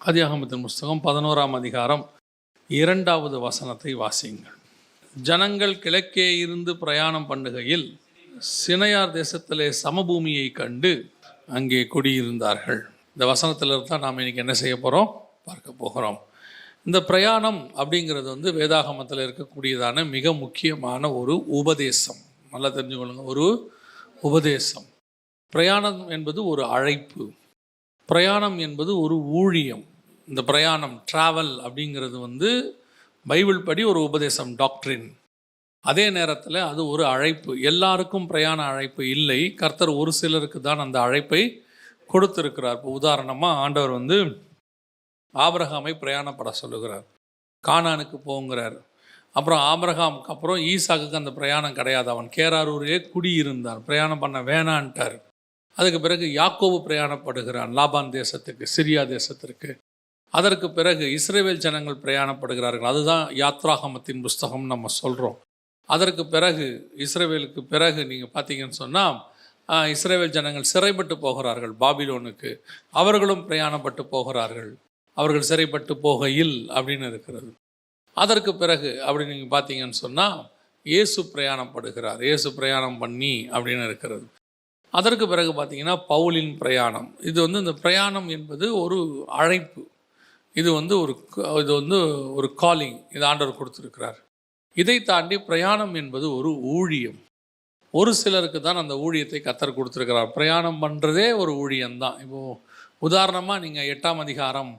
ஆதியாகமத்தின் புஸ்தகம் 11ஆம் அதிகாரம் 2வது வசனத்தை வாசியுங்கள். ஜனங்கள் கிழக்கே இருந்து பிரயாணம் பண்ணுகையில் சினையார் தேசத்திலே சமபூமியை கண்டு அங்கே குடியிருந்தார்கள். இந்த வசனத்திலிருந்து தான் நாம் இன்றைக்கி என்ன செய்ய போகிறோம், பார்க்க போகிறோம். இந்த பிரயாணம் அப்படிங்கிறது வேதாகமத்தில் இருக்கக்கூடியதான மிக முக்கியமான ஒரு உபதேசம். நல்லா தெரிஞ்சுக்கொள்ளுங்க, ஒரு உபதேசம். பிரயாணம் என்பது ஒரு அழைப்பு, பிரயாணம் என்பது ஒரு ஊழியம். இந்த பிரயாணம் ட்ராவல் அப்படிங்கிறது பைபிள் படி ஒரு உபதேசம், டாக்ட்ரின். அதே நேரத்தில் அது ஒரு அழைப்பு. எல்லாருக்கும் பிரயாண அழைப்பு இல்லை. கர்த்தர் ஒரு சிலருக்கு தான் அந்த அழைப்பை கொடுத்திருக்கிறார். இப்போ உதாரணமாக ஆண்டவர் ஆபிரகாமை பிரயாணப்பட சொல்லுகிறார், கானானுக்கு போங்கிறார். அப்புறம் ஆபிரகாமுக்கு அப்புறம் ஈசாக்குக்கு அந்த பிரயாணம் கிடையாது, அவன் கேராரூரே குடியிருந்தார், பிரயாணம் பண்ண வேணான்ட்டார். அதுக்கு பிறகு யாக்கோபு பிரயாணப்படுகிறான் லாபான் தேசத்துக்கு, சிரியா தேசத்திற்கு. அதற்கு பிறகு இஸ்ரவேல் ஜனங்கள் பிரயாணப்படுகிறார்கள். அதுதான் யாத்ராகமத்தின் புஸ்தகம் நம்ம சொல்கிறோம். அதற்கு பிறகு இஸ்ரவேலுக்கு பிறகு நீங்கள் பார்த்தீங்கன்னு சொன்னால் இஸ்ரவேல் ஜனங்கள் சிறைப்பட்டு போகிறார்கள் பாபிலோனுக்கு. அவர்களும் பிரயாணப்பட்டு போகிறார்கள், அவர்கள் சிறைப்பட்டு போகையில் அப்படின்னு இருக்கிறது. அதற்கு பிறகு அப்படி நீங்கள் பார்த்தீங்கன்னு சொன்னால் இயேசு பிரயாணப்படுகிறார், இயேசு பிரயாணம் பண்ணி அப்படின்னு இருக்கிறது. அதற்கு பிறகு பார்த்திங்கன்னா பவுலின் பிரயாணம். இது இந்த பிரயாணம் என்பது ஒரு அழைப்பு, இது ஒரு காலிங், இது ஆண்டவர் கொடுத்துருக்கிறார். இதை தாண்டி பிரயாணம் என்பது ஒரு ஊழியம். ஒரு சிலருக்கு தான் அந்த ஊழியத்தை கர்த்தர் கொடுத்துருக்கிறார். பிரயாணம் பண்ணுறதே ஒரு ஊழியம்தான். இப்போது உதாரணமாக நீங்கள் 8ஆம் அதிகாரம்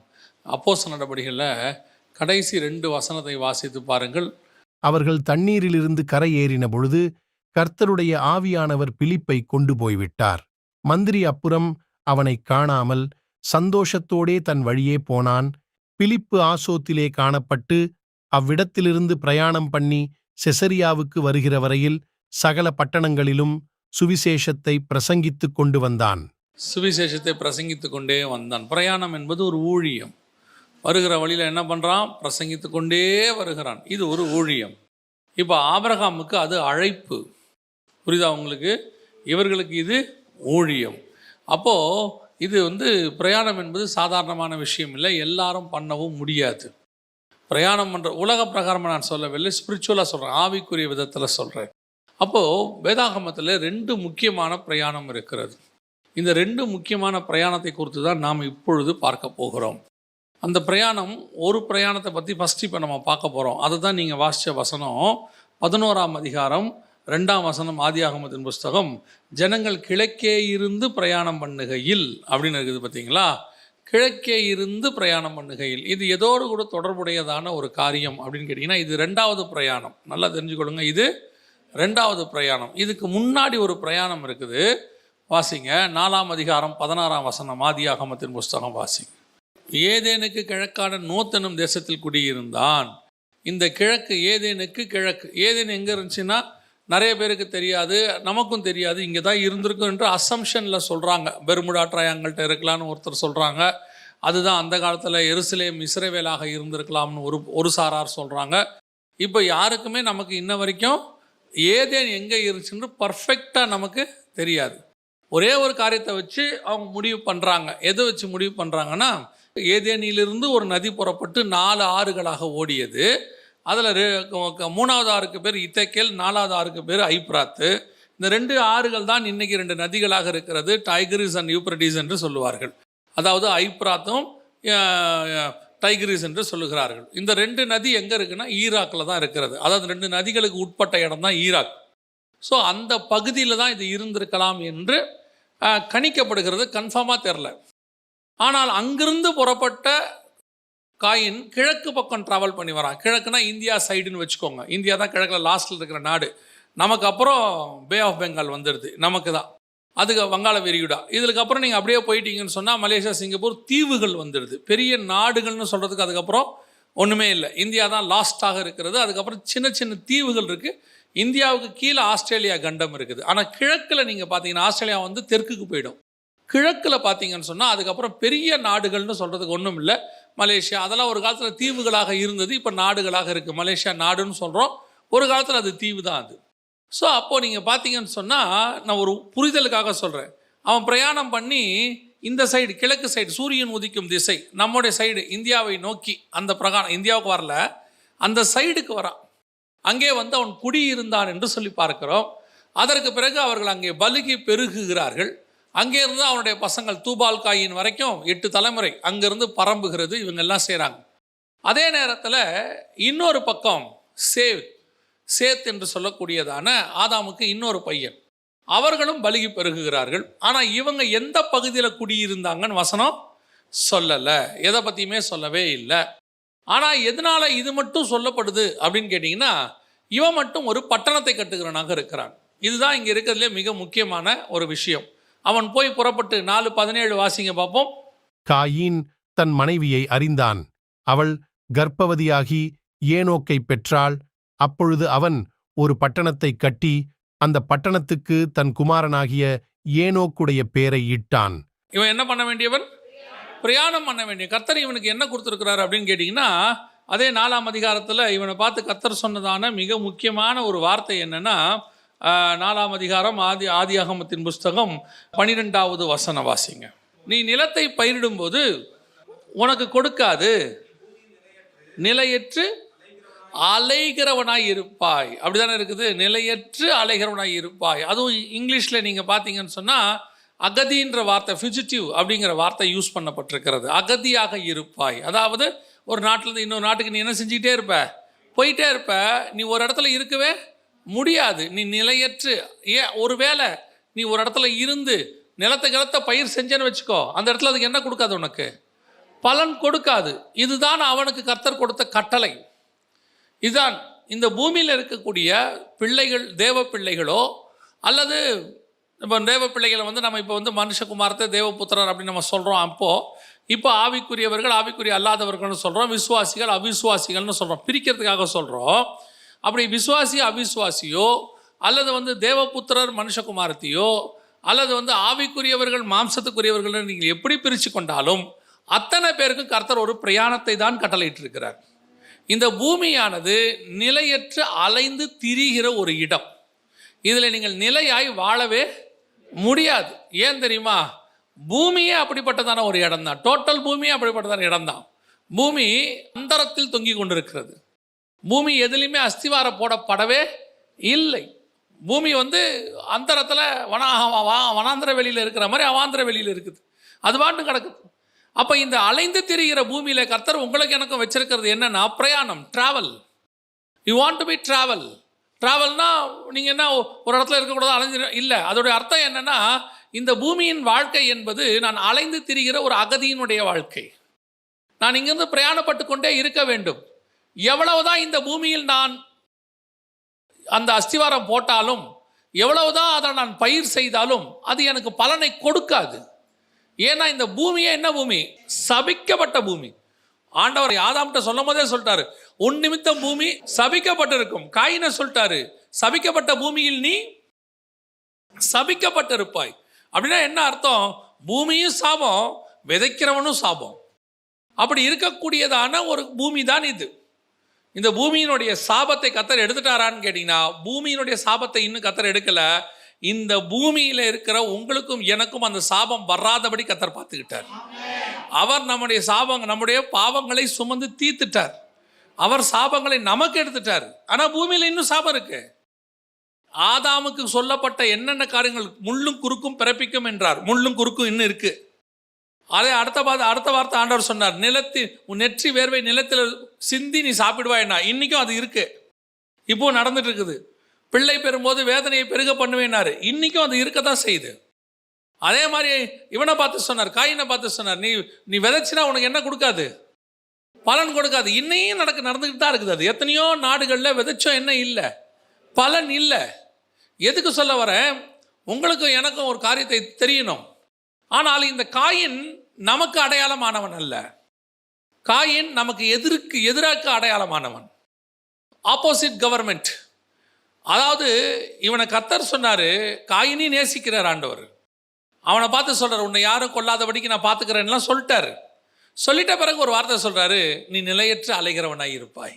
அப்போஸ்தலர் நடபடிகளில் கடைசி 2 வசனத்தை வாசித்து பாருங்கள். அவர்கள் தண்ணீரிலிருந்து கரை ஏறின பொழுது கர்த்தருடைய ஆவியானவர் பிலிப்பை கொண்டு போய்விட்டார். மந்திரி அப்புறம் அவனை காணாமல் சந்தோஷத்தோடே தன் வழியே போனான். பிலிப்பு ஆசோத்திலே காணப்பட்டு அவ்விடத்திலிருந்து பிரயாணம் பண்ணி செசரியாவுக்கு வருகிற வரையில் சகல பட்டணங்களிலும் சுவிசேஷத்தை பிரசங்கித்து கொண்டு வந்தான். சுவிசேஷத்தை பிரசங்கித்து கொண்டே வந்தான். பிரயாணம் என்பது ஒரு ஊழியம். வருகிற வழியில் என்ன பண்ணுறான், பிரசங்கித்து கொண்டே வருகிறான். இது ஒரு ஊழியம். இப்போ ஆபிரகாமுக்கு அது அழைப்பு, புரியுதா உங்களுக்கு? இவர்களுக்கு இது ஊழியம். அப்போது இது பிரயாணம் என்பது சாதாரணமான விஷயம் இல்லை, எல்லாரும் பண்ணவும் முடியாது. பிரயாணம் பண்ணுற உலக பிரகாரமாக நான் சொல்லவில்லை, ஸ்பிரிச்சுவலாக சொல்கிறேன், ஆவிக்குரிய விதத்தில் சொல்கிறேன். அப்போது வேதாகமத்தில் 2 முக்கியமான பிரயாணம் இருக்கிறது. இந்த 2 முக்கியமான பிரயாணத்தை குறித்து தான் நாம் இப்பொழுது பார்க்க போகிறோம். அந்த பிரயாணம், ஒரு பிரயாணத்தை பற்றி ஃபஸ்ட்டு இப்போ நம்ம பார்க்க போகிறோம். அதை தான் நீங்கள் வாசித்த வசனம் 11ஆம் அதிகாரம் 2ஆம் வசனம் ஆதியாகமத்தின் புஸ்தகம். ஜனங்கள் கிழக்கே இருந்து பிரயாணம் பண்ணுகையில் அப்படின்னு இருக்குது, பார்த்தீங்களா? கிழக்கே இருந்து பிரயாணம் பண்ணுகையில், இது எதோடு கூட தொடர்புடையதான ஒரு காரியம் அப்படின்னு கேட்டிங்கன்னா இது 2வது பிரயாணம். நல்லா தெரிஞ்சுக்கொள்ளுங்க, இது 2வது பிரயாணம். இதுக்கு முன்னாடி ஒரு பிரயாணம் இருக்குது, வாசிங்க. 4ஆம் அதிகாரம் 16ஆம் வசனம் ஆதியாகமத்தின் புஸ்தகம் வாசிங்க. ஏதேனுக்கு கிழக்கான நோத்தனும் தேசத்தில் குடியிருந்தான். இந்த கிழக்கு, ஏதேனுக்கு கிழக்கு, ஏதேன் எங்கே இருந்துச்சுன்னா நிறைய பேருக்கு தெரியாது, நமக்கும் தெரியாது. இங்கே தான் இருந்திருக்கும் என்று அசம்ஷனில் சொல்கிறாங்க. பெர்முடா ட்ரையாங்கிள்கிட்ட இருக்கலாம்னு ஒருத்தர் சொல்கிறாங்க. அதுதான் அந்த காலத்தில் எருசலேம் இஸ்ரவேலாக இருந்திருக்கலாம்னு ஒரு சாரார் சொல்கிறாங்க. இப்போ யாருக்குமே நமக்கு இன்ன வரைக்கும் ஏதேன் எங்கே இருந்துச்சுன்னு பர்ஃபெக்டாக நமக்கு தெரியாது. ஒரே ஒரு காரியத்தை வச்சு அவங்க முடிவு பண்ணுறாங்க. எதை வச்சு முடிவு பண்ணுறாங்கன்னா, ஏதேனிலிருந்து ஒரு நதி புறப்பட்டு 4 ஆறுகளாக ஓடியது. அதில் 3வது ஆறுக்கு பேர் இத்தேக்கேல், 4வது ஆறுக்கு பேர் ஐப்ராத்து. இந்த 2 ஆறுகள் தான் இன்றைக்கி 2 நதிகளாக இருக்கிறது. டைகிரிஸ் அண்ட் யூப்ரட்டிஸ் என்று சொல்லுவார்கள். அதாவது ஐப்ராத்தும் டைகிரிஸ் என்று சொல்லுகிறார்கள். இந்த 2 நதி எங்கே இருக்குன்னா ஈராக்கில் தான் இருக்கிறது. அதாவது 2 நதிகளுக்கு உட்பட்ட இடம் தான் ஈராக். ஸோ அந்த பகுதியில் தான் இது இருந்திருக்கலாம் என்று கணிக்கப்படுகிறது. கன்ஃபார்மாக தெரில. ஆனால் அங்கிருந்து புறப்பட்ட காயின் கிழக்கு பக்கம் ட்ராவல் பண்ணி வரான். கிழக்குனா இந்தியா சைடுன்னு வச்சுக்கோங்க. இந்தியா தான் கிழக்கில் லாஸ்ட்டில் இருக்கிற நாடு. நமக்கு அப்புறம் பே ஆஃப் பெங்கால் வந்துடுது, நமக்கு தான். அதுக்கு வங்காள விரிகுடா. இதுக்கு அப்புறம் நீங்கள் அப்படியே போயிட்டீங்கன்னு சொன்னால் மலேசியா, சிங்கப்பூர் தீவுகள் வந்துடுது. பெரிய நாடுகள்னு சொல்கிறதுக்கு அதுக்கப்புறம் ஒன்றுமே இல்லை. இந்தியா தான் லாஸ்ட்டாக இருக்கிறது. அதுக்கப்புறம் சின்ன சின்ன தீவுகள் இருக்குது. இந்தியாவுக்கு கீழே ஆஸ்திரேலியா கண்டம் இருக்குது. ஆனால் கிழக்கில் நீங்கள் பார்த்தீங்கன்னா ஆஸ்திரேலியா தெற்குக்கு போயிடும். கிழக்கில் பார்த்தீங்கன்னு சொன்னால் அதுக்கப்புறம் பெரிய நாடுகள்னு சொல்கிறதுக்கு ஒன்றும் இல்லை. மலேசியா அதெல்லாம் ஒரு காலத்தில் தீவுகளாக இருந்தது, இப்போ நாடுகளாக இருக்குது. மலேசியா நாடுன்னு சொல்கிறோம், ஒரு காலத்தில் அது தீவு தான் அது. ஸோ அப்போது நீங்கள் பார்த்தீங்கன்னு சொன்னால், நான் ஒரு புரிதலுக்காக சொல்கிறேன், அவன் பிரயாணம் பண்ணி இந்த சைடு கிழக்கு சைடு சூரியன் உதிக்கும் திசை நம்முடைய சைடு இந்தியாவை நோக்கி அந்த பிரகாரம் இந்தியாவுக்கு வரல, அந்த சைடுக்கு வரான். அங்கே வந்து அவன் குடியிருந்தான் என்று சொல்லி பார்க்கிறோம். அதற்கு பிறகு அவர்கள் அங்கே பலுகி பெருகுகிறார்கள். அங்கே இருந்து அவனுடைய பசங்கள் தூபால் காயின் வரைக்கும் 8 தலைமுறை அங்கிருந்து பரம்புகிறது. இவங்கெல்லாம் செய்கிறாங்க. அதே நேரத்தில் இன்னொரு பக்கம் சேத் என்று சொல்லக்கூடியதான ஆதாமுக்கு இன்னொரு பையன், அவர்களும் பலுகி பெருகுகிறார்கள். ஆனால் இவங்க எந்த பகுதியில் குடியிருந்தாங்கன்னு வசனம் சொல்லலை, எதை பற்றியுமே சொல்லவே இல்லை. ஆனால் எதனால் இது மட்டும் சொல்லப்படுது அப்படின்னு கேட்டிங்கன்னா, இவன் மட்டும் ஒரு பட்டணத்தை கட்டுகிறவனாக இருக்கிறான். இதுதான் இங்கே இருக்கிறதுலே மிக முக்கியமான ஒரு விஷயம். அவன் போய் புறப்பட்டு 4:17 வாசிங்க பார்ப்போம். காயீன் தன் மனைவியை அறிந்தான், அவள் கர்ப்பவதியாகி ஏனோக்கை பெற்றாள். அப்பொழுது அவன் ஒரு பட்டணத்தை கட்டி அந்த பட்டணத்துக்கு தன் குமாரனாகிய ஏனோக்குடைய பேரை இட்டான். இவன் என்ன பண்ண வேண்டியவன்? பிரயாணம் பண்ண வேண்டிய. கர்த்தர் இவனுக்கு என்ன கொடுத்துருக்கிறார் அப்படின்னு கேட்டிங்கன்னா, அதே 4ஆம் அதிகாரத்தில் இவனை பார்த்து கர்த்தர் சொன்னதான மிக முக்கியமான ஒரு வார்த்தை என்னென்னா, 4ஆம் அதிகாரம் ஆதியாகமத்தின் புஸ்தகம் 12வது வசன வாசிங்க. நீ நிலத்தை பயிரிடும்போது உனக்கு கொடுக்காது, நிலையற்று அலைகிறவனாய் இருப்பாய். அப்படிதானே இருக்குது, நிலையற்று அலைகிறவனாய் இருப்பாய். அதுவும் இங்கிலீஷில் நீங்கள் பார்த்தீங்கன்னு சொன்னால் அகதின்ற வார்த்தை, ஃபியூஜிட்டிவ் அப்படிங்கிற வார்த்தை யூஸ் பண்ணப்பட்டிருக்கிறது. அகதியாக இருப்பாய். அதாவது ஒரு நாட்டிலேருந்து இன்னொரு நாட்டுக்கு நீ என்ன செஞ்சுக்கிட்டே இருப்ப, போயிட்டே இருப்ப. நீ ஒரு இடத்துல இருக்கவே முடியாது. நீ நிலையற்று, ஒருவேளை நீ ஒரு இடத்துல இருந்து நிலத்தை பயிர் செஞ்சேன்னு வச்சுக்கோ, அந்த இடத்துல அதுக்கு என்ன கொடுக்காது, உனக்கு பலன் கொடுக்காது. இதுதான் அவனுக்கு கர்த்தர் கொடுத்த கட்டளை. இதுதான் இந்த பூமியில் இருக்கக்கூடிய பிள்ளைகள், தேவ பிள்ளைகளோ அல்லது இப்போ தேவ பிள்ளைகளை வந்து நம்ம இப்போ வந்து மனுஷகுமாரத்தை தேவபுத்திரர் அப்படின்னு நம்ம சொல்கிறோம். இப்போ ஆவிக்குரியவர்கள் ஆவிக்குரிய அல்லாதவர்கள்னு சொல்கிறோம், விசுவாசிகள் அவிசுவாசிகள்னு சொல்கிறோம், பிரிக்கிறதுக்காக சொல்கிறோம். அப்படி விசுவாசி அவிசுவாசியோ அல்லது வந்து தேவபுத்திரர் மனுஷகுமாரத்தையோ அல்லது வந்து ஆவிக்குரியவர்கள் மாம்சத்துக்குரியவர்கள் நீங்கள் எப்படி பிரித்து கொண்டாலும் அத்தனை பேருக்கும் கர்த்தர் ஒரு பிரயாணத்தை தான் கட்டளையிட்டிருக்கிறார். இந்த பூமியானது நிலையற்று அலைந்து திரிகிற ஒரு இடம். இதில் நீங்கள் நிலையாய் வாழவே முடியாது. ஏன் தெரியுமா? பூமியே அப்படிப்பட்டதான ஒரு இடம் தான். டோட்டல் பூமியே அப்படிப்பட்டதான இடம் தான். பூமி அந்தரத்தில் தொங்கி கொண்டிருக்கிறது. பூமி எதுலையுமே அஸ்திவாரம் போடப்படவே இல்லை. பூமி வந்து அந்தரத்தில் வனாந்திர வெளியில் இருக்கிற மாதிரி அவாந்திர வெளியில் இருக்குது. அது பாட்டு கிடக்குது. அப்போ இந்த அலைந்து திரிகிற பூமியில் கர்த்தர் உங்களுக்கு எனக்கும் வச்சிருக்கிறது என்னன்னா பிரயாணம், travel. You want to be ட்ராவல்னா நீங்கள் என்ன ஒரு இடத்துல இருக்கக்கூடாது, அலைஞ்சு இல்லை. அதோடைய அர்த்தம் என்னென்னா, இந்த பூமியின் வாழ்க்கை என்பது நான் அலைந்து திரிகிற ஒரு அகதியினுடைய வாழ்க்கை. நான் இங்கிருந்து பிரயாணப்பட்டு கொண்டே இருக்க வேண்டும். எவ்வளவுதான் இந்த பூமியில் நான் அந்த அஸ்திவாரம் போட்டாலும், எவ்வளவுதான் அதை நான் பயிர் செய்தாலும் அது எனக்கு பலனை கொடுக்காது. ஏன்னா இந்த பூமியே என்ன பூமி? சபிக்கப்பட்ட பூமி. ஆண்டவர் ஆதாம்கிட்ட சொல்லும் போதே சொல்லிட்டாரு, உன் நிமித்தம் பூமி சபிக்கப்பட்டிருக்கும். காயினை சொல்லிட்டாரு, சபிக்கப்பட்ட பூமியில் நீ சபிக்கப்பட்டிருப்பாய். அப்படின்னா என்ன அர்த்தம்? பூமியும் சாபம், விதைக்கிறவனும் சாபம். அப்படி இருக்கக்கூடியதான ஒரு பூமி தான் இது. இந்த பூமியினுடைய சாபத்தை கர்த்தர் எடுத்துட்டாரான்னு கேட்டீங்கன்னா, பூமியினுடைய சாபத்தை இன்னும் கர்த்தர் எடுக்கல. இந்த பூமியில இருக்கிற உங்களுக்கும் எனக்கும் அந்த சாபம் வராதபடி கர்த்தர் பார்த்துக்கிட்டார். அவர் நம்முடைய பாவங்களை சுமந்து தீர்த்துட்டார். அவர் சாபங்களை நமக்கு எடுத்துட்டார். ஆனா பூமியில இன்னும் சாபம் இருக்கு. ஆதாமுக்கு சொல்லப்பட்ட என்னென்ன காரியங்கள் முள்ளும் குறுக்கும் பிறப்பிக்கும் என்றார். முள்ளும் குறுக்கும் இன்னும் இருக்கு. அதே அடுத்த வார்த்தை ஆண்டவர் சொன்னார், உன் நெற்றி வேர்வை நிலத்தில் சிந்தி நீ சாப்பிடுவாய்னா. இன்னைக்கும் அது இருக்கு, இப்போ நடந்துட்டு இருக்குது. பிள்ளை பெறும்போது வேதனையை பெருக பண்ணுவேனாரு, இன்னைக்கும் அது இருக்கத்தான் செய்யுது. அதே மாதிரி இவனை பார்த்து சொன்னார், காயினை பார்த்து சொன்னார், நீ விதைச்சினா உனக்கு என்ன கொடுக்காது, பலன் கொடுக்காது. இன்னையும் நடந்துக்கிட்டு தான் இருக்குது. அது எத்தனையோ நாடுகளில் விதைச்சோம், என்ன இல்லை, பலன் இல்லை. எதுக்கு சொல்ல வரேன்? உங்களுக்கும் எனக்கும் ஒரு காரியத்தை தெரியணும். ஆனால் இந்த காயின் நமக்கு அடையாளமானவன் அல்ல. காயின் நமக்கு எதிராக அடையாளமானவன், ஆப்போசிட் கவர்மெண்ட். அதாவது இவனை கர்த்தர் சொன்னார், காயினி நேசிக்கிறார் ஆண்டவர். அவனை பார்த்து சொல்கிறார், உன்னை யாரும் கொல்லாதபடிக்கு நான் பார்த்துக்கிறேன்லாம் சொல்லிட்டாரு. சொல்லிட்ட பிறகு ஒரு வார்த்தை சொல்கிறாரு, நீ நிலையற்று அலைகிறவனாய் இருப்பாய்.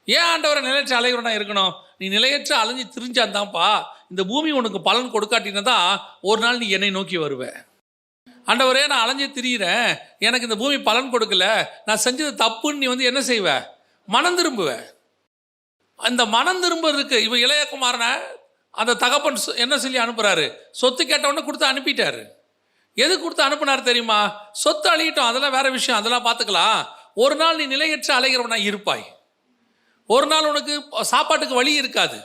ஏன் ஆண்டவரை நிலையற்ற அலைகிறவனாக இருக்கணும்? நீ நிலையற்ற அலைஞ்சு திரிஞ்சாந்தான்ப்பா இந்த பூமி உனக்கு பலன் கொடுக்காட்டினா தான் ஒரு நாள் நீ என்னை நோக்கி வருவ. ஆண்டவரே நான் அலைஞ்சு திரியிறேன், எனக்கு இந்த பூமி பலன் கொடுக்கல, நான் செஞ்சது தப்புன்னு நீ வந்து என்ன செய்வ? மனம் திரும்புவ. அந்த மனம் திரும்புறதுக்கு இவ இளையகுமாரனை அந்த தகப்பன் என்ன சொல்லி அனுப்புறாரு? சொத்து கேட்டவொடனே கொடுத்து அனுப்பிட்டாரு. எது கொடுத்து அனுப்புனார் தெரியுமா? சொத்து அழியட்டும், அதெல்லாம் வேற விஷயம், அதெல்லாம் பார்த்துக்கலாம். ஒரு நாள் நீ நிலையற்ற அலைகிறவனா இருப்பாய். ஒரு நாள் உனக்கு சாப்பாட்டுக்கு வழி இருக்காது,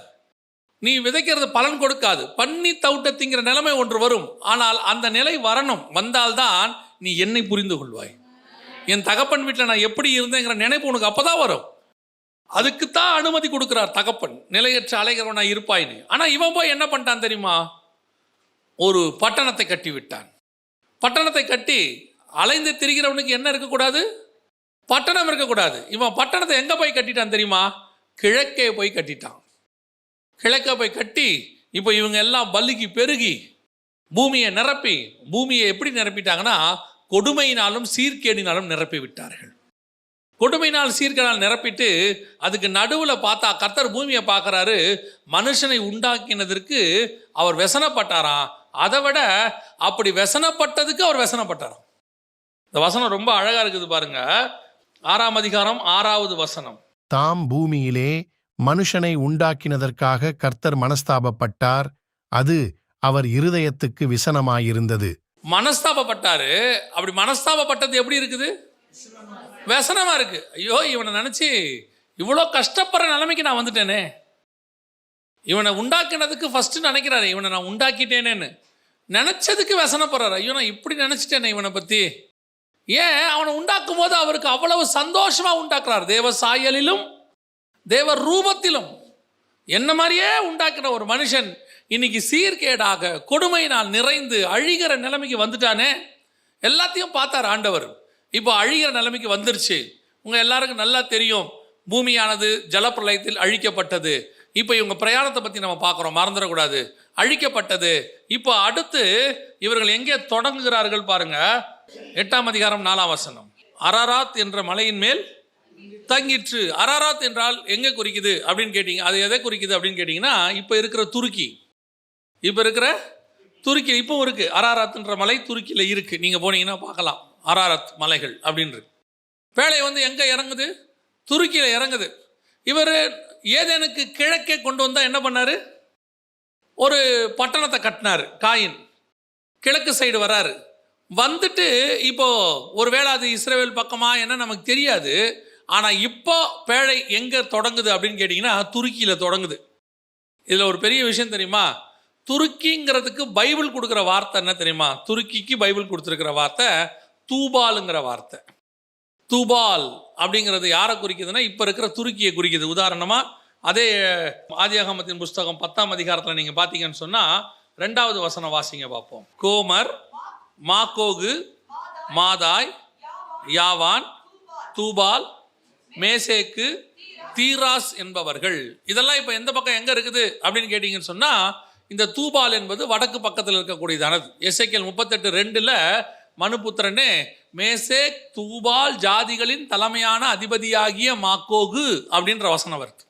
நீ விதைக்கிறது பலன் கொடுக்காது, பண்ணி தவிட்டத்திங்கிற நிலைமை ஒன்று வரும். ஆனால் அந்த நிலை வரணும், வந்தால்தான் நீ என்னை புரிந்து கொள்வாய். என் தகப்பன் வீட்டில் நான் எப்படி இருந்தேங்கிற நினைப்பு உனக்கு அப்பதான் வரும். அதுக்குத்தான் அனுமதி கொடுக்கிறார் தகப்பன், நிலையற்ற அலைகிறவனா இருப்பாயின்னு. ஆனா இவன் போய் என்ன பண்ணிட்டான் தெரியுமா? ஒரு பட்டணத்தை கட்டி விட்டான். பட்டணத்தை கட்டி அலைந்து திரிகிறவனுக்கு என்ன இருக்கக்கூடாது? பட்டணம் இருக்கக்கூடாது. இவன் பட்டணத்தை எங்க போய் கட்டிட்டான் தெரியுமா? கிழக்கே போய் கட்டிட்டான். கிழக்க போய் கட்டி இப்போ இவங்க எல்லாம் பல்லுக்கு பெருகி பூமியை நிரப்பி, பூமியை எப்படி நிரப்பிட்டாங்கன்னா கொடுமையினாலும் சீர்கேடினாலும் நிரப்பி விட்டார்கள். கொடுமையினால் சீர்கேடால் நிரப்பிட்டு அதுக்கு நடுவில் பார்த்தா கர்த்தர் பூமியை பார்க்குறாரு. மனுஷனை உண்டாக்கினதற்கு அவர் व्यसனப்பட்டாராம். அதை விட அப்படி व्यसனப்பட்டதுக்கு அவர் व्यसனப்பட்டாராம். இந்த வசனம் ரொம்ப அழகா இருக்குது பாருங்க. 6ஆம் அதிகாரம் 6வது வசனம். தாம் பூமியிலே மனுஷனை உண்டாக்கினதற்காக கர்த்தர் மனஸ்தாபப்பட்டார், அது அவர் இருதயத்துக்கு விசனமாயிருந்தது. மனஸ்தாபப்பட்டாரு. அப்படி மனஸ்தாபப்பட்டது எப்படி இருக்குது? व्यसனமா இருக்கு. ஐயோ, இவனை நினைச்சு இவ்வளோ கஷ்டப்படுற நிலைமைக்கு நான் வந்துட்டேனே. இவனை உண்டாக்கினதுக்கு ஃபர்ஸ்ட் நினைக்கிறாரு, இவனை நான் உண்டாக்கிட்டேனேன்னு. நினைச்சதுக்கு व्यसனப்படுறாரு. ஐயோ, நான் இப்படி நினைச்சிட்டேனே இவனை பத்தி. ஏன்? அவனை உண்டாக்கும் போது அவருக்கு அவ்வளவு சந்தோஷமா உண்டாக்குறார். தேவ சாயலிலும் தேவ ரூபத்திலும் என்ன மாதிரியே உண்டாக்கின ஒரு மனுஷன் இன்னைக்கு சீர்கேடாக கொடுமையினால் நிறைந்து அழிகிற நிலைமைக்கு வந்துட்டானே. எல்லாத்தையும் பார்த்தார் ஆண்டவர். இப்போ அழிகிற நிலைமைக்கு வந்துருச்சு. உங்க எல்லாருக்கும் நல்லா தெரியும், பூமியானது ஜலப்பிரளயத்தில் அழிக்கப்பட்டது. இப்போ இவங்க பிரயாணத்தை பற்றி நம்ம பார்க்குறோம், மறந்துடக்கூடாது. அழிக்கப்பட்டது. இப்போ அடுத்து இவர்கள் எங்கே தொடங்குகிறார்கள் பாருங்க. 8ஆம் அதிகாரம் 4ஆம் வசனம். அரராத் என்ற மலையின் மேல் தங்கிற்று. அரராத் என்றால் எங்கே குறிக்குது அப்படின்னு கேட்டீங்க, அது எதை குறிக்குது அப்படின்னு கேட்டிங்கன்னா, இப்போ இருக்கிற துருக்கி. இப்போ இருக்கிற துருக்கி இப்பவும் இருக்குது. அரராத்ன்ற மலை துருக்கியில் இருக்குது. நீங்கள் போனீங்கன்னா பார்க்கலாம், அரராத் மலைகள் அப்படின்னு. வேலை வந்து எங்கே இறங்குது? துருக்கியில் இறங்குது. இவர் ஏதேனுக்கு கிழக்கே கொண்டு வந்தால் என்ன பண்ணார்? ஒரு பட்டணத்தை கட்டினார். காயின் கிழக்கு சைடு வராரு. வந்துட்டு இப்போ ஒரு வேளை அது இஸ்ரேல் பக்கமா என்ன நமக்கு தெரியாது. ஆனால் இப்போ பேழை எங்கே தொடங்குது அப்படின்னு கேட்டிங்கன்னா துருக்கியில் தொடங்குது. இதில் ஒரு பெரிய விஷயம் தெரியுமா? துருக்கிங்கிறதுக்கு பைபிள் கொடுக்குற வார்த்தை என்ன தெரியுமா? துருக்கிக்கு பைபிள் கொடுத்துருக்கிற வார்த்தை தூபாலுங்கிற வார்த்தை. தூபால் அப்படிங்கிறது யாரை குறிக்குதுன்னா இப்போ இருக்கிற துருக்கியை குறிக்குது. உதாரணமாக அதே ஆதியாகமத்தின் புஸ்தகம் 10ஆம் அதிகாரத்தில் நீங்கள் பார்த்தீங்கன்னு சொன்னால் 2வது வசனம் வாசிங்க பார்ப்போம். கோமர், மாகோகு, மாதாய், யாவான், தூபால், மேசேக்கு, தீராஸ் என்பவர்கள். இதெல்லாம் இப்போ எந்த பக்கம் எங்கே இருக்குது அப்படின்னு கேட்டிங்கன்னு சொன்னால், இந்த தூபால் என்பது வடக்கு பக்கத்தில் இருக்கக்கூடியதானது. எசேக்கியேல் 38:2 மனுபுத்திரனே, மேசேக் தூபால் ஜாதிகளின் தலைமையான அதிபதியாகிய மாகோகு அப்படின்ற வசனம் வருது.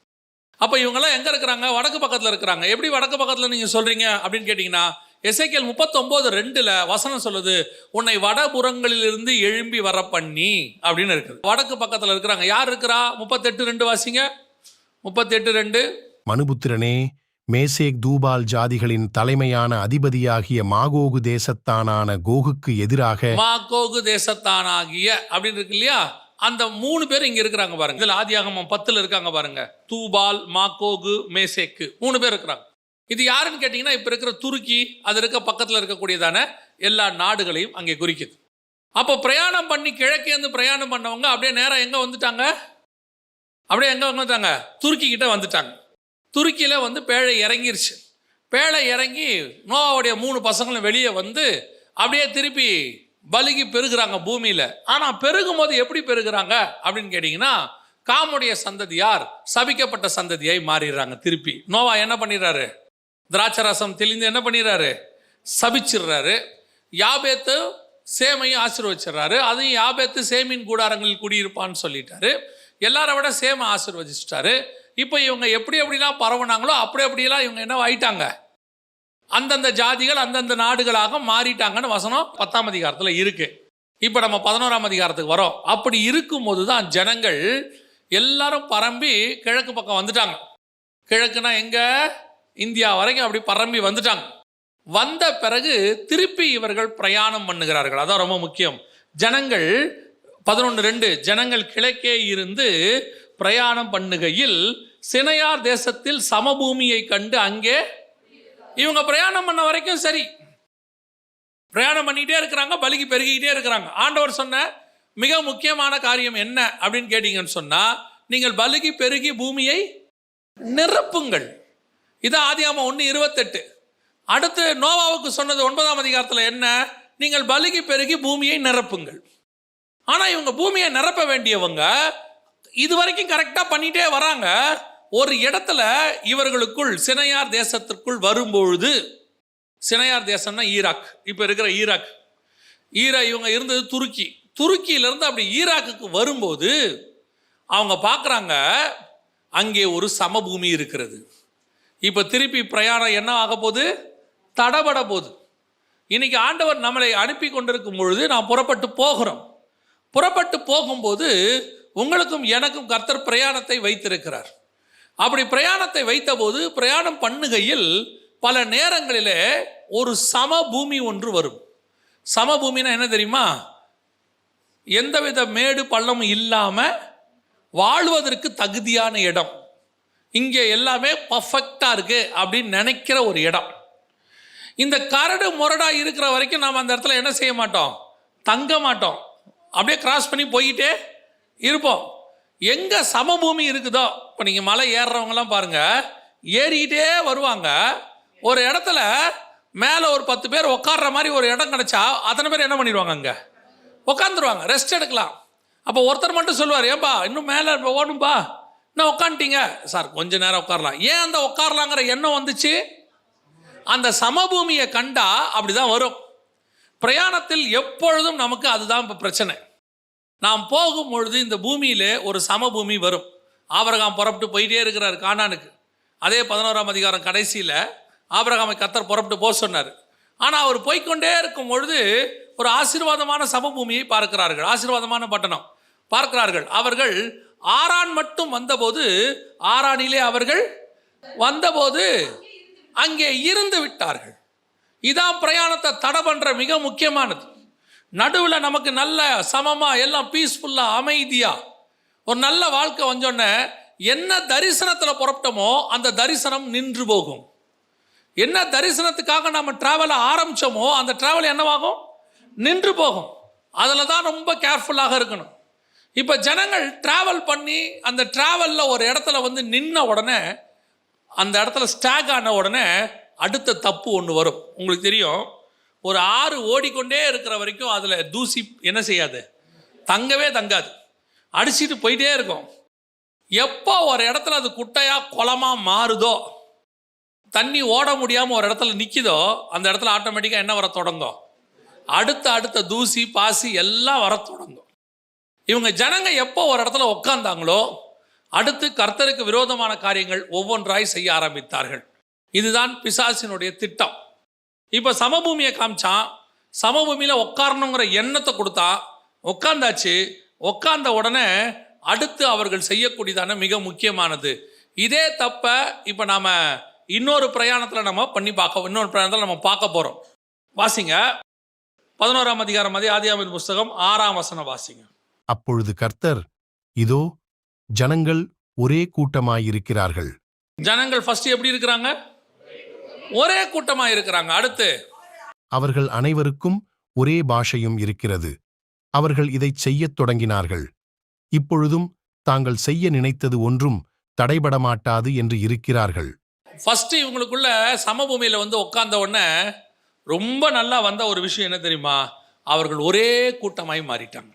அப்போ இவங்கெல்லாம் எங்கே இருக்கிறாங்க? வடக்கு பக்கத்தில் இருக்கிறாங்க. எப்படி வடக்கு பக்கத்தில் நீங்கள் சொல்கிறீங்க அப்படின்னு கேட்டிங்கன்னா, எசேக்கியேல் 39:2 வசனம் சொல்லுது, உன்னை வடபுறங்களிலிருந்து எழும்பி வர பண்ணி அப்படின்னு இருக்குது. வடக்கு பக்கத்தில் இருக்கிறாங்க. யார் இருக்கிறா? 38:2 வாசிங்க. 38:2. மனுபுத்திரனே, மேசேக் தூபால் ஜாதிகளின் தலைமையான அதிபதியாகிய மாகோகு தேசத்தானான கோகுக்கு எதிராக, மாகோகு தேசத்தானாகிய அப்படின்னு இருக்கு இல்லையா, அந்த 3 பேர் இங்க இருக்கிறாங்க பாருங்க. இதுல ஆதியாகமம் 10 இருக்காங்க பாருங்க. தூபால், மாகோகு, மேசேக்கு 3 பேர் இருக்கிறாங்க. இது யாருன்னு கேட்டீங்கன்னா இப்ப இருக்கிற துருக்கி, அது இருக்க பக்கத்துல இருக்கக்கூடியதான எல்லா நாடுகளையும் அங்கே குறிக்குது. அப்போ பிரயாணம் பண்ணி கிழக்கேந்து பிரயாணம் பண்ணவங்க அப்படியே நேரம் எங்க வந்துட்டாங்க? அப்படியே எங்க வந்துட்டாங்க? துருக்கி கிட்ட வந்துட்டாங்க. துருக்கியில் வந்து பேழை இறங்கிருச்சு. பேழை இறங்கி நோவாவுடைய 3 பசங்களும் வெளியே வந்து அப்படியே திருப்பி பலுகி பெருகிறாங்க பூமியில். ஆனால் பெருகும் போது எப்படி பெருகிறாங்க அப்படின்னு கேட்டிங்கன்னா, காமுடைய சந்ததியார் சபிக்கப்பட்ட சந்ததியாய் மாறிடுறாங்க. திருப்பி நோவா என்ன பண்ணிடுறாரு? திராட்சரசம் தெளிந்து என்ன பண்ணிடுறாரு? சபிச்சிடுறாரு. யாபேத்து சேமையும் ஆசீர்வதிச்சிடுறாரு. அதையும் யாபேத்து சேமின் கூடாரங்களில் குடியிருப்பான்னு சொல்லிட்டாரு. எல்லாரை விட சேமை ஆசீர்வதிச்சிட்டாரு. இப்போ இவங்க எப்படி எப்படிலாம் பரவுனாங்களோ அப்படியெல்லாம் இவங்க என்ன ஆயிட்டாங்க? அந்தந்த ஜாதிகள் அந்தந்த நாடுகளாக மாறிட்டாங்கன்னு வசனம் 10ஆம் அதிகாரத்தில் இருக்கு. இப்போ நம்ம 11ஆம் அதிகாரத்துக்கு வரோம். அப்படி இருக்கும்போது தான் ஜனங்கள் எல்லாரும் பரம்பி கிழக்கு பக்கம் வந்துட்டாங்க. கிழக்குனா எங்க? இந்தியா வரைக்கும் அப்படி பரம்பி வந்துட்டாங்க. வந்த பிறகு திருப்பி இவர்கள் பிரயாணம் பண்ணுகிறார்கள். அதான் ரொம்ப முக்கியம். ஜனங்கள் 11:2 ஜனங்கள் கிழக்கே இருந்து பிரயாணம் பண்ணுகையில் சினையார் தேசத்தில் சமபூமியை கண்டு அங்கே இவங்க பிரயாணம் பண்ண வரைக்கும் சரி, பிரயாணம் பண்ணிக்கிட்டே இருக்கிறாங்க, பலிக்கு பெருகிக்கிட்டே இருக்கிறாங்க. ஆண்டவர் சொன்ன மிக முக்கியமான காரியம் என்ன அப்படின்னு கேட்டீங்கன்னு சொன்னா, நீங்கள் பலிக்கு பெருகி பூமியை நிரப்புங்கள். இதான் ஆதியாகமம் 1:28. அடுத்து நோவாவுக்கு சொன்னது 9ஆம் அதிகாரத்தில் என்ன? நீங்கள் பலிக்கு பெருகி பூமியை நிரப்புங்கள். ஆனால் இவங்க பூமியை நிரப்ப வேண்டியவங்க இது வரைக்கும் கரெக்டாக பண்ணிகிட்டே வராங்க. ஒரு இடத்துல இவர்களுக்குள் சினையார் தேசத்திற்குள் வரும்பொழுது, சினையார் தேசம்னா ஈராக், இப்போ இருக்கிற ஈராக். இவங்க இருந்தது துருக்கியிலிருந்து அப்படி ஈராக்குக்கு வரும்போது அவங்க பார்க்குறாங்க அங்கே ஒரு சமபூமி இருக்கிறது. இப்போ திருப்பி பிரயாணம் என்ன ஆக போகுது? தடபட போகுது. இன்னைக்கு ஆண்டவர் நம்மளை அனுப்பி கொண்டிருக்கும் பொழுது நாம் புறப்பட்டு போகிறோம். புறப்பட்டு போகும்போது உங்களுக்கும் எனக்கும் கர்த்தர் பிரயாணத்தை வைத்திருக்கிறார். அப்படி பிரயாணத்தை வைத்தபோது பிரயாணம் பண்ணுகையில் பல நேரங்களிலே ஒரு சமபூமி ஒன்று வரும். சமபூமினா என்ன தெரியுமா? எந்தவித மேடு பள்ளமும் இல்லாமல் வாழ்வதற்கு தகுதியான இடம். இங்கே எல்லாமே பர்ஃபெக்டாக இருக்கு அப்படின்னு நினைக்கிற ஒரு இடம். இந்த கரடு முரடா இருக்கிற வரைக்கும் நாம் அந்த இடத்துல என்ன செய்ய மாட்டோம்? தங்க மாட்டோம். அப்படியே கிராஸ் பண்ணி போயிட்டே இருப்போம். எங்கே சமபூமி இருக்குதோ, இப்போ நீங்கள் மலை ஏறுறவங்கலாம் பாருங்கள், ஏறிக்கிட்டே வருவாங்க. ஒரு இடத்துல மேலே ஒரு 10 பேர் உட்கார்ற மாதிரி ஒரு இடம் கிடைச்சா அத்தனை பேர் என்ன பண்ணிடுவாங்க? அங்கே உட்காந்துருவாங்க, ரெஸ்ட் எடுக்கலாம். அப்போ ஒருத்தர் மட்டும் சொல்லுவார், ஏன்பா இன்னும் மேலே ஓடும்பா, இன்னும் உட்காந்துட்டீங்க சார், கொஞ்ச நேரம் உட்காரலாம். ஏன் அந்த உட்காரலாங்கிற எண்ணம் வந்துச்சு? அந்த சமபூமியை கண்டா அப்படிதான் வரும். பிரயாணத்தில் எப்பொழுதும் நமக்கு அதுதான் இப்போ பிரச்சனை. நாம் போகும்பொழுது இந்த பூமியிலே ஒரு சமபூமி வரும். ஆபிரகாம் புறப்பட்டு போயிட்டே இருக்கிறார் கானானுக்கு. அதே 11ஆம் அதிகாரம் கடைசியில் ஆபிரகாமை கர்த்தர் புறப்பட்டு போக சொன்னார். ஆனால் அவர் போய்கொண்டே இருக்கும் பொழுது ஒரு ஆசீர்வாதமான சமபூமியை பார்க்கிறார்கள், ஆசீர்வாதமான பட்டணம் பார்க்கிறார்கள். அவர்கள் ஆரான் மட்டும் வந்தபோது, ஆரானிலே அவர்கள் வந்தபோது அங்கே இருந்து விட்டார்கள். இதான் பிரயாணத்தை தடை பண்ற மிக முக்கியமானது. நடுவில் நமக்கு நல்ல சமமா எல்லாம் பீஸ்ஃபுல்லா அமைதியா ஒரு நல்ல வாழ்க்கை வந்தோடனே என்ன தரிசனத்தில் புறப்பட்டோமோ அந்த தரிசனம் நின்று போகும். என்ன தரிசனத்துக்காக நம்ம டிராவலை ஆரம்பிச்சோமோ அந்த டிராவல் என்னவாகும்? நின்று போகும். அதில் தான் ரொம்ப கேர்ஃபுல்லாக இருக்கணும். இப்போ ஜனங்கள் டிராவல் பண்ணி அந்த டிராவலில் ஒரு இடத்துல வந்து நின்ன உடனே, அந்த இடத்துல ஸ்டாக் ஆன உடனே அடுத்த தப்பு ஒன்று வரும். உங்களுக்கு தெரியும், ஒரு ஆறு ஓடிக்கொண்டே இருக்கிற வரைக்கும் அதில் தூசி என்ன செய்யாது? தங்கவே தங்காது, அடிச்சுட்டு போயிட்டே இருக்கும். எப்போ ஒரு இடத்துல அது குட்டையாக குளமாக மாறுதோ, தண்ணி ஓட முடியாமல் ஒரு இடத்துல நிற்கிதோ, அந்த இடத்துல ஆட்டோமேட்டிக்காக என்ன வர தொடங்கும்? அடுத்த தூசி பாசி எல்லாம் வர தொடங்கும். இவங்க ஜனங்க எப்போ ஒரு இடத்துல உட்கார்ந்தாங்களோ அடுத்து கர்த்தருக்கு விரோதமான காரியங்கள் ஒவ்வொன்றாய் செய்ய ஆரம்பித்தார்கள். இதுதான் பிசாசினுடைய திட்டம். இப்போ சமபூமியை காமிச்சான், சமபூமியில் உட்காரணுங்கிற எண்ணத்தை கொடுத்தா, உட்கார்ந்தாச்சு. உட்கார்ந்த உடனே அடுத்து அவர்கள் செய்யக்கூடியதான மிக முக்கியமானது இதே தப்ப இப்போ நாம் இன்னொரு பிரயாணத்தில் நம்ம பார்க்க போகிறோம். வாசிங்க 11ஆம் அதிகாரம் ஆதியாகம புஸ்தகம் 6ஆம் வசனம் வாசிங்க. அப்பொழுது கர்த்தர், இதோ ஜனங்கள் ஒரே கூட்டமாயிருக்கிறார்கள். ஜனங்கள் ஃபர்ஸ்ட் எப்படி இருக்கிறாங்க? ஒரே கூட்டமாக இருக்கிறாங்க. அடுத்து அவர்கள் அனைவருக்கும் ஒரே பாஷையும் இருக்கிறது. அவர்கள் இதைச் செய்யத் தொடங்கினார்கள். இப்பொழுதும் தாங்கள் செய்ய நினைத்தது ஒன்றும் தடைபட மாட்டாது என்று இருக்கிறார்கள். ஃபர்ஸ்ட் இவங்களுக்குள்ள சமபூமியில் வந்து உட்கார்ந்த உடனே ரொம்ப நல்லா வந்த ஒரு விஷயம் என்ன தெரியுமா? அவர்கள் ஒரே கூட்டமாய் மாறிட்டாங்க.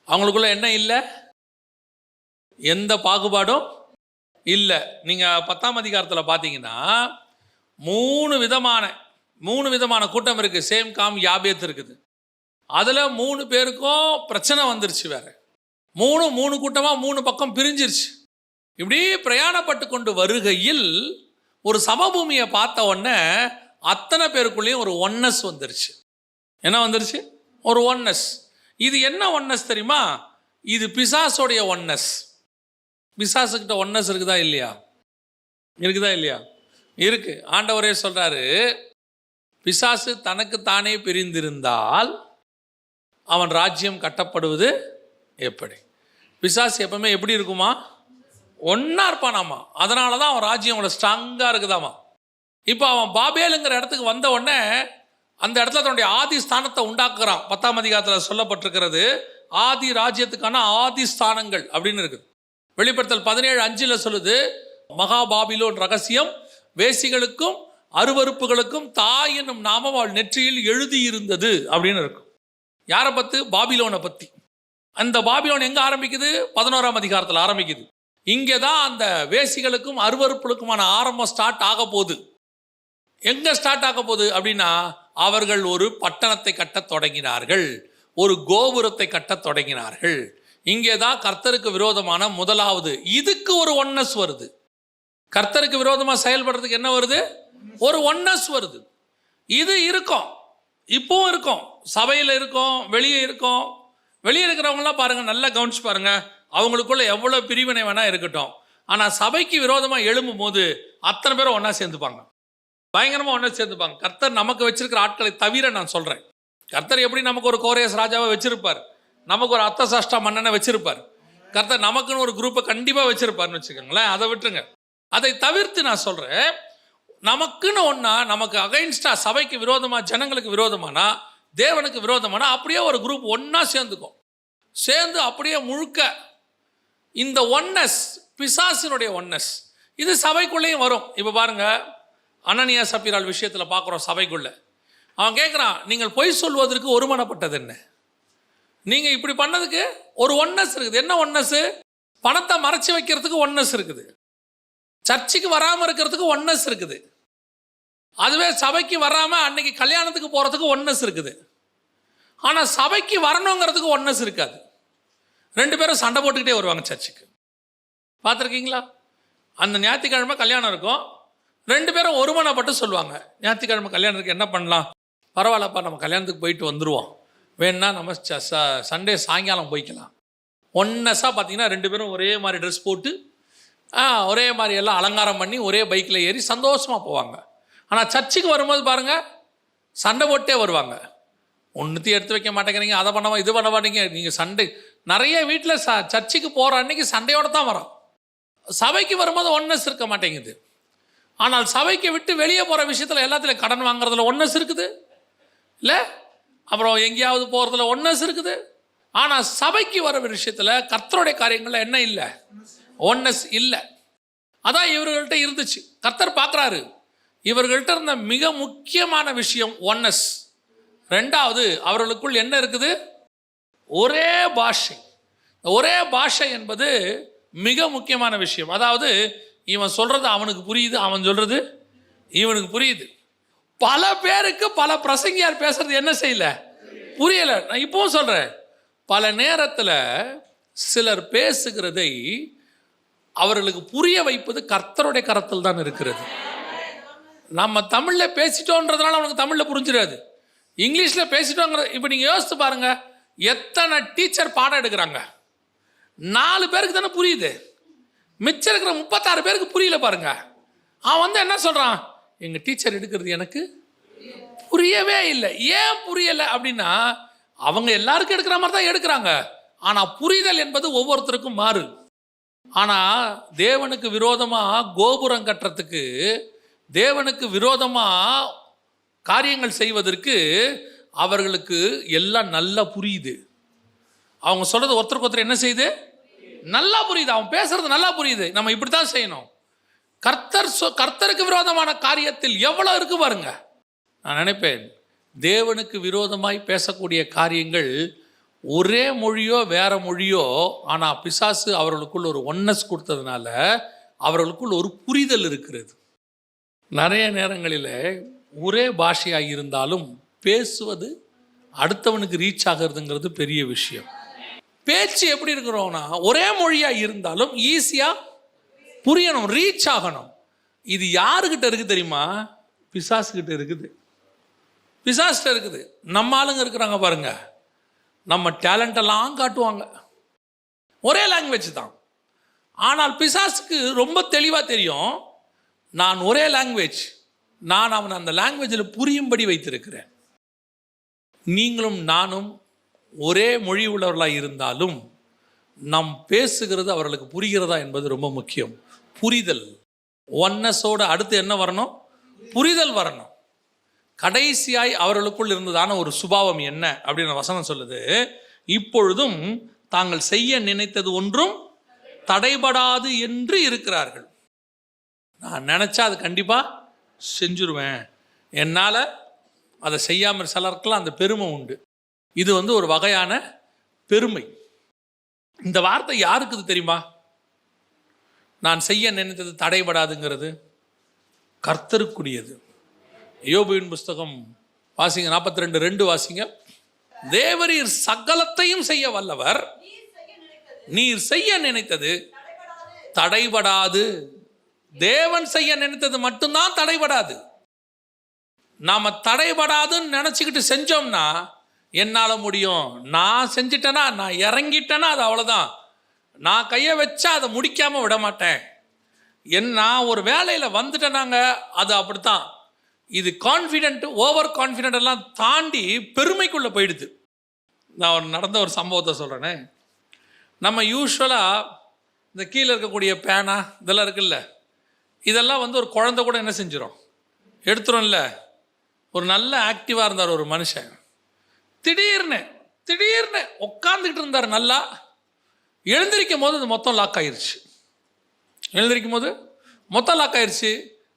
அவங்களுக்குள்ள என்ன இல்லை? எந்த பாகுபாடும் இல்லை. நீங்கள் 10ஆம் அதிகாரத்தில் பார்த்தீங்கன்னா மூணு விதமான கூட்டம் இருக்குது. சேம் காம் யாபேத் இருக்குது. அதில் 3 பேருக்கும் பிரச்சனை வந்துருச்சு. வேற மூணு கூட்டமாக 3 பக்கம் பிரிஞ்சிருச்சு. இப்படி பிரயாணப்பட்டு கொண்டு வருகையில் ஒரு சமபூமியை பார்த்த உடனே அத்தனை பேருக்குள்ளேயும் ஒரு ஒன்னஸ் வந்துருச்சு. என்ன வந்துருச்சு? ஒரு ஒன்னஸ். இது என்ன ஒன்னஸ் தெரியுமா? இது பிசாசோடைய ஒன்னஸ். பிசாசுக்கிட்ட ஒன்னஸ் இருக்குதா இல்லையா? இருக்குதா இல்லையா? இருக்கு. ஆண்டவரே சொல்றாரு, பிசாசு தனக்கு தானே பிரிந்திருந்தால் அவன் ராஜ்யம் கட்டப்படுவது எப்படி? பிசாசு எப்பவுமே எப்படி இருக்குமா? ஒன்னா இருப்பானாமா. அதனால தான் அவன் ராஜ்யம் அவ்வளோ ஸ்ட்ராங்காக இருக்குதாமா. இப்போ அவன் பாபேலுங்கிற இடத்துக்கு வந்த உடனே அந்த இடத்துல தன்னுடைய ஆதி ஸ்தானத்தை உண்டாக்குறான். 10ஆம் அதிகாரத்தில் சொல்லப்பட்டிருக்கிறது ஆதி ராஜ்யத்துக்கான ஆதி ஸ்தானங்கள் அப்படின்னு இருக்குது. வெளிப்படுத்தல் 17:5 சொல்லுது, மகா பாபிலோன் ரகசியம் வேசிகளுக்கும் அருவருப்புகளுக்கும் தாய் என்னும் நாமம் அவள் நெற்றியில் எழுதியிருந்தது அப்படின்னு இருக்கும். யாரை பற்றி? பாபிலோனை பற்றி. அந்த பாபிலோன் எங்கே ஆரம்பிக்குது? 11ஆம் அதிகாரத்தில் ஆரம்பிக்குது. இங்கே தான் அந்த வேசிகளுக்கும் அருவருப்புகளுக்குமான ஆரம்பம் ஸ்டார்ட் ஆக போகுது. எங்கே ஸ்டார்ட் ஆக போகுது அப்படின்னா, அவர்கள் ஒரு பட்டணத்தை கட்டத் தொடங்கினார்கள், ஒரு கோபுரத்தை கட்டத் தொடங்கினார்கள். இங்கே தான் கர்த்தருக்கு விரோதமான முதலாவது, இதுக்கு ஒரு ஒன்னஸ் வருது. கர்த்தருக்கு விரோதமாக செயல்படுறதுக்கு என்ன வருது? ஒரு ஒன்னஸ் வருது. இது இருக்கும், இப்பவும் இருக்கும், சபையில் இருக்கும், வெளியே இருக்கும். வெளியே இருக்கிறவங்களாம் பாருங்க, நல்லா கவனிச்சு பாருங்க, அவங்களுக்குள்ள எவ்வளோ பிரிவினை வேணா இருக்கட்டும், ஆனால் சபைக்கு விரோதமாக எழும்பும் போது அத்தனை பேரும் ஒன்றா சேர்ந்துப்பாங்க, பயங்கரமாக ஒன்றா சேர்ந்துப்பாங்க. கர்த்தர் நமக்கு வச்சிருக்கிற ஆட்களை தவிர நான் சொல்கிறேன், கர்த்தர் எப்படி நமக்கு ஒரு கோரேஸ் ராஜாவை வச்சிருப்பார், நமக்கு ஒரு அர்த்தசாஷ்டா மன்னனை வச்சிருப்பார், கர்த்தர் நமக்குன்னு ஒரு குரூப்பை கண்டிப்பாக வச்சிருப்பார்னு வச்சுக்கோங்களேன். அதை விட்டுருங்க. அதை தவிர்த்து நான் சொல்கிறேன், நமக்குன்னு ஒன்றா, நமக்கு அகைன்ஸ்டா, சபைக்கு விரோதமாக, ஜனங்களுக்கு விரோதமானா, தேவனுக்கு விரோதமானா, அப்படியே ஒரு குரூப் ஒன்றா சேர்ந்துக்கும். சேர்ந்து அப்படியே முழுக்க இந்த ஒன்னஸ், பிசாசினுடைய ஒன்னஸ், இது சபைக்குள்ளேயும் வரும். இப்போ பாருங்க, அனனியா சப்பீரால் விஷயத்தில் பார்க்குறோம். சபைக்குள்ள அவன் கேட்குறான், நீங்கள் பொய் சொல்வதற்கு ஒருமனப்பட்டது என்ன? நீங்கள் இப்படி பண்ணதுக்கு ஒரு ஒன்னஸ் இருக்குது. என்ன ஒன்னஸ்? பணத்தை மறைச்சி வைக்கிறதுக்கு ஒன்னஸ் இருக்குது, சர்ச்சுக்கு வராமல் இருக்கிறதுக்கு ஒன்னஸ் இருக்குது. அதுவே சபைக்கு வராமல் அன்னைக்கு கல்யாணத்துக்கு போகிறதுக்கு ஒன்னஸ் இருக்குது. ஆனால் சபைக்கு வரணுங்கிறதுக்கு ஒன்னஸ் இருக்காது. ரெண்டு பேரும் சண்டை போட்டுக்கிட்டே வருவாங்க சர்ச்சுக்கு. பார்த்துருக்கீங்களா? அந்த ஞாயிற்றுக்கிழமை கல்யாணம் இருக்கும், ரெண்டு பேரும் ஒருமனப்பட்டு சொல்லுவாங்க, ஞாயிற்றுக்கிழமை கல்யாணத்துக்கு என்ன பண்ணலாம், பரவாயில்லப்பா நம்ம கல்யாணத்துக்கு போயிட்டு வந்துடுவோம், வேணுன்னா நம்ம சண்டே சாயங்காலம் போய்க்கலாம். ஒன்னஸாக பார்த்தீங்கன்னா ரெண்டு பேரும் ஒரே மாதிரி ட்ரெஸ் போட்டு ஒரே மாதிரி எல்லாம் அலங்காரம் பண்ணி ஒரே பைக்கில் ஏறி சந்தோஷமாக போவாங்க. ஆனால் சர்ச்சுக்கு வரும்போது பாருங்கள், சண்டை போட்டே வருவாங்க. ஒன்றுத்தையும் எடுத்து வைக்க மாட்டேங்கிறீங்க, அதை பண்ணவா இது பண்ண மாட்டேங்க. நீங்கள் சண்டை நிறைய வீட்டில் சர்ச்சுக்கு போகிற அன்னைக்கு சண்டையோடு தான் வரோம். சபைக்கு வரும்போது ஒன்னஸ் இருக்க மாட்டேங்குது. ஆனால் சபைக்கு விட்டு வெளியே போகிற விஷயத்தில் எல்லாத்துலையும் கடன் வாங்குறதுல ஒன்னஸ் இருக்குது இல்லை, அப்புறம் எங்கேயாவது போகிறதுல ஒன்னஸ் இருக்குது. ஆனால் சபைக்கு வர விஷயத்தில் கர்த்தருடைய காரியங்களில் என்ன இல்லை? ஒன்னஸ் இல்லை. அதான் இவர்கள்ட்ட இருந்துச்சு. கர்த்தர் பார்க்குறாரு, இவர்கள்ட்ட இருந்த மிக முக்கியமான விஷயம் ஒன்னஸ். ரெண்டாவது, அவர்களுக்குள் என்ன இருக்குது? ஒரே பாஷை. ஒரே பாஷை என்பது மிக முக்கியமான விஷயம். அதாவது இவன் சொல்கிறது அவனுக்கு புரியுது, அவன் சொல்கிறது இவனுக்கு புரியுது. பல பேருக்கு பல பிரசங்கியார் பேசுறது என்ன செய்யல, புரியலை. நான் இப்பவும் சொல்கிறேன், பல நேரத்தில் சிலர் பேசுகிறதை அவர்களுக்கு புரிய வைப்பது கர்த்தருடைய கரத்தில் தான் இருக்கிறது. நம்ம தமிழில் பேசிட்டோன்றதுனால அவனுக்கு தமிழில் புரிஞ்சிடாது, இங்கிலீஷில் பேசிட்டோங்கிற. இப்போ நீங்கள் யோசித்து பாருங்கள், எத்தனை டீச்சர் பாடம் எடுக்கிறாங்க, 4 பேருக்கு தானே புரியுது, மிச்சம் இருக்கிற 36 பேருக்கு புரியல பாருங்க. அவன் என்ன சொல்கிறான், எங்கள் டீச்சர் எடுக்கிறது எனக்கு புரியவே இல்லை. ஏன் புரியலை அப்படின்னா, அவங்க எல்லாருக்கும் எடுக்கிற மாதிரி தான் எடுக்கிறாங்க, ஆனால் புரிதல் என்பது ஒவ்வொருத்தருக்கும் மாறு. ஆனால் தேவனுக்கு விரோதமாக கோபுரம் கட்டுறதுக்கு, தேவனுக்கு விரோதமாக காரியங்கள் செய்வதற்கு அவர்களுக்கு எல்லாம் நல்லா புரியுது. அவங்க சொல்கிறது ஒருத்தருக்கு ஒருத்தர் என்ன செய்யுது, நல்லா புரியுது. அவன் பேசுறது நல்லா புரியுது, நம்ம இப்படி தான் செய்யணும். கர்த்தருக்கு விரோதமான காரியத்தில் எவ்வளோ இருக்கு பாருங்க. நான் நினைப்பேன், தேவனுக்கு விரோதமாய் பேசக்கூடிய காரியங்கள் ஒரே மொழியோ வேற மொழியோ, ஆனால் பிசாசு அவர்களுக்குள் ஒரு ஒன்னஸ் கொடுத்ததுனால அவர்களுக்குள் ஒரு புரிதல் இருக்கிறது. நிறைய நேரங்களில் ஒரே பாஷையாக இருந்தாலும் பேசுவது அடுத்தவனுக்கு ரீச் ஆகிறதுங்கிறது பெரிய விஷயம். பேச்சு எப்படி இருக்கிறோம்னா, ஒரே மொழியாக இருந்தாலும் ஈஸியாக புரியணும், ரீச் ஆகணும். இது யாருக்கிட்ட இருக்குது தெரியுமா? பிசாசுக்கிட்ட இருக்குது. பிசாஸ்கிட்ட இருக்குது. நம்ம ஆளுங்க இருக்கிறாங்க பாருங்க, நம்ம டேலண்டெல்லாம் காட்டுவாங்க, ஒரே லாங்குவேஜ் தான். ஆனால் பிசாசுக்கு ரொம்ப தெளிவாக தெரியும், நான் ஒரே லாங்குவேஜ், நான் அவனை அந்த லாங்குவேஜில் புரியும்படி வைத்திருக்கிறேன். நீங்களும் நானும் ஒரே மொழி உள்ளவர்களாக இருந்தாலும் நாம் பேசுகிறது அவர்களுக்கு புரிகிறதா என்பது ரொம்ப முக்கியம். புரிதல், ஒன்னஸோட அடுத்து என்ன வரணும்? புரிதல் வரணும். கடைசியாய் அவர்களுக்குள் இருந்ததான ஒரு சுபாவம் என்ன அப்படின்னு வசனம் சொல்லுது, இப்பொழுதும் தாங்கள் செய்ய நினைத்தது ஒன்றும் தடைபடாது என்று இருக்கிறார்கள். நான் நினச்சா அது கண்டிப்பாக செஞ்சுருவேன், என்னால் அதை செய்யாமல் சிலருக்கெல்லாம் அந்த பெருமை உண்டு. இது ஒரு வகையான பெருமை. இந்த வார்த்தை யாருக்கு தெரியுமா? நான் செய்ய நினைத்தது தடைபடாதுங்கிறது கர்த்தருக்குரியது. யோபுவின் புஸ்தகம் வாசிங்க, 42:2 வாசிங்க. தேவரீர் சகலத்தையும் செய்ய வல்லவர், நீர் செய்ய நினைத்தது தடைபடாது. தேவன் செய்ய நினைத்தது மட்டும்தான் தடைபடாது. நாம தடைபடாதுன்னு நினச்சிக்கிட்டு செஞ்சோம்னா என்னால் முடியும், நான் செஞ்சிட்டேன்னா, நான் இறங்கிட்டேன்னா அது அவ்வளோதான், நான் கையை வச்சா அதை முடிக்காமல் விட மாட்டேன், நான் ஒரு வேலையில் வந்துட்டேனாங்க, அது அப்படித்தான். இது கான்ஃபிடென்ட், ஓவர் கான்ஃபிடென்ட் எல்லாம் தாண்டி பெருமைக்குள்ளே போயிடுது. நான் நடந்த ஒரு சம்பவத்தை சொல்கிறேனே. நம்ம யூஸ்வலாக இந்த கீழே இருக்கக்கூடிய பேனா இதெல்லாம் இருக்குல்ல, இதெல்லாம் ஒரு குழந்தை கூட என்ன செஞ்சிடும், எடுத்துரும்ல. ஒரு நல்ல ஆக்டிவாக இருந்தார் ஒரு மனுஷன், திடீர்னு உட்காந்துக்கிட்டு இருந்தார், நல்லா எழுந்திருக்கும் போது அது மொத்தம் லாக் ஆயிடுச்சு.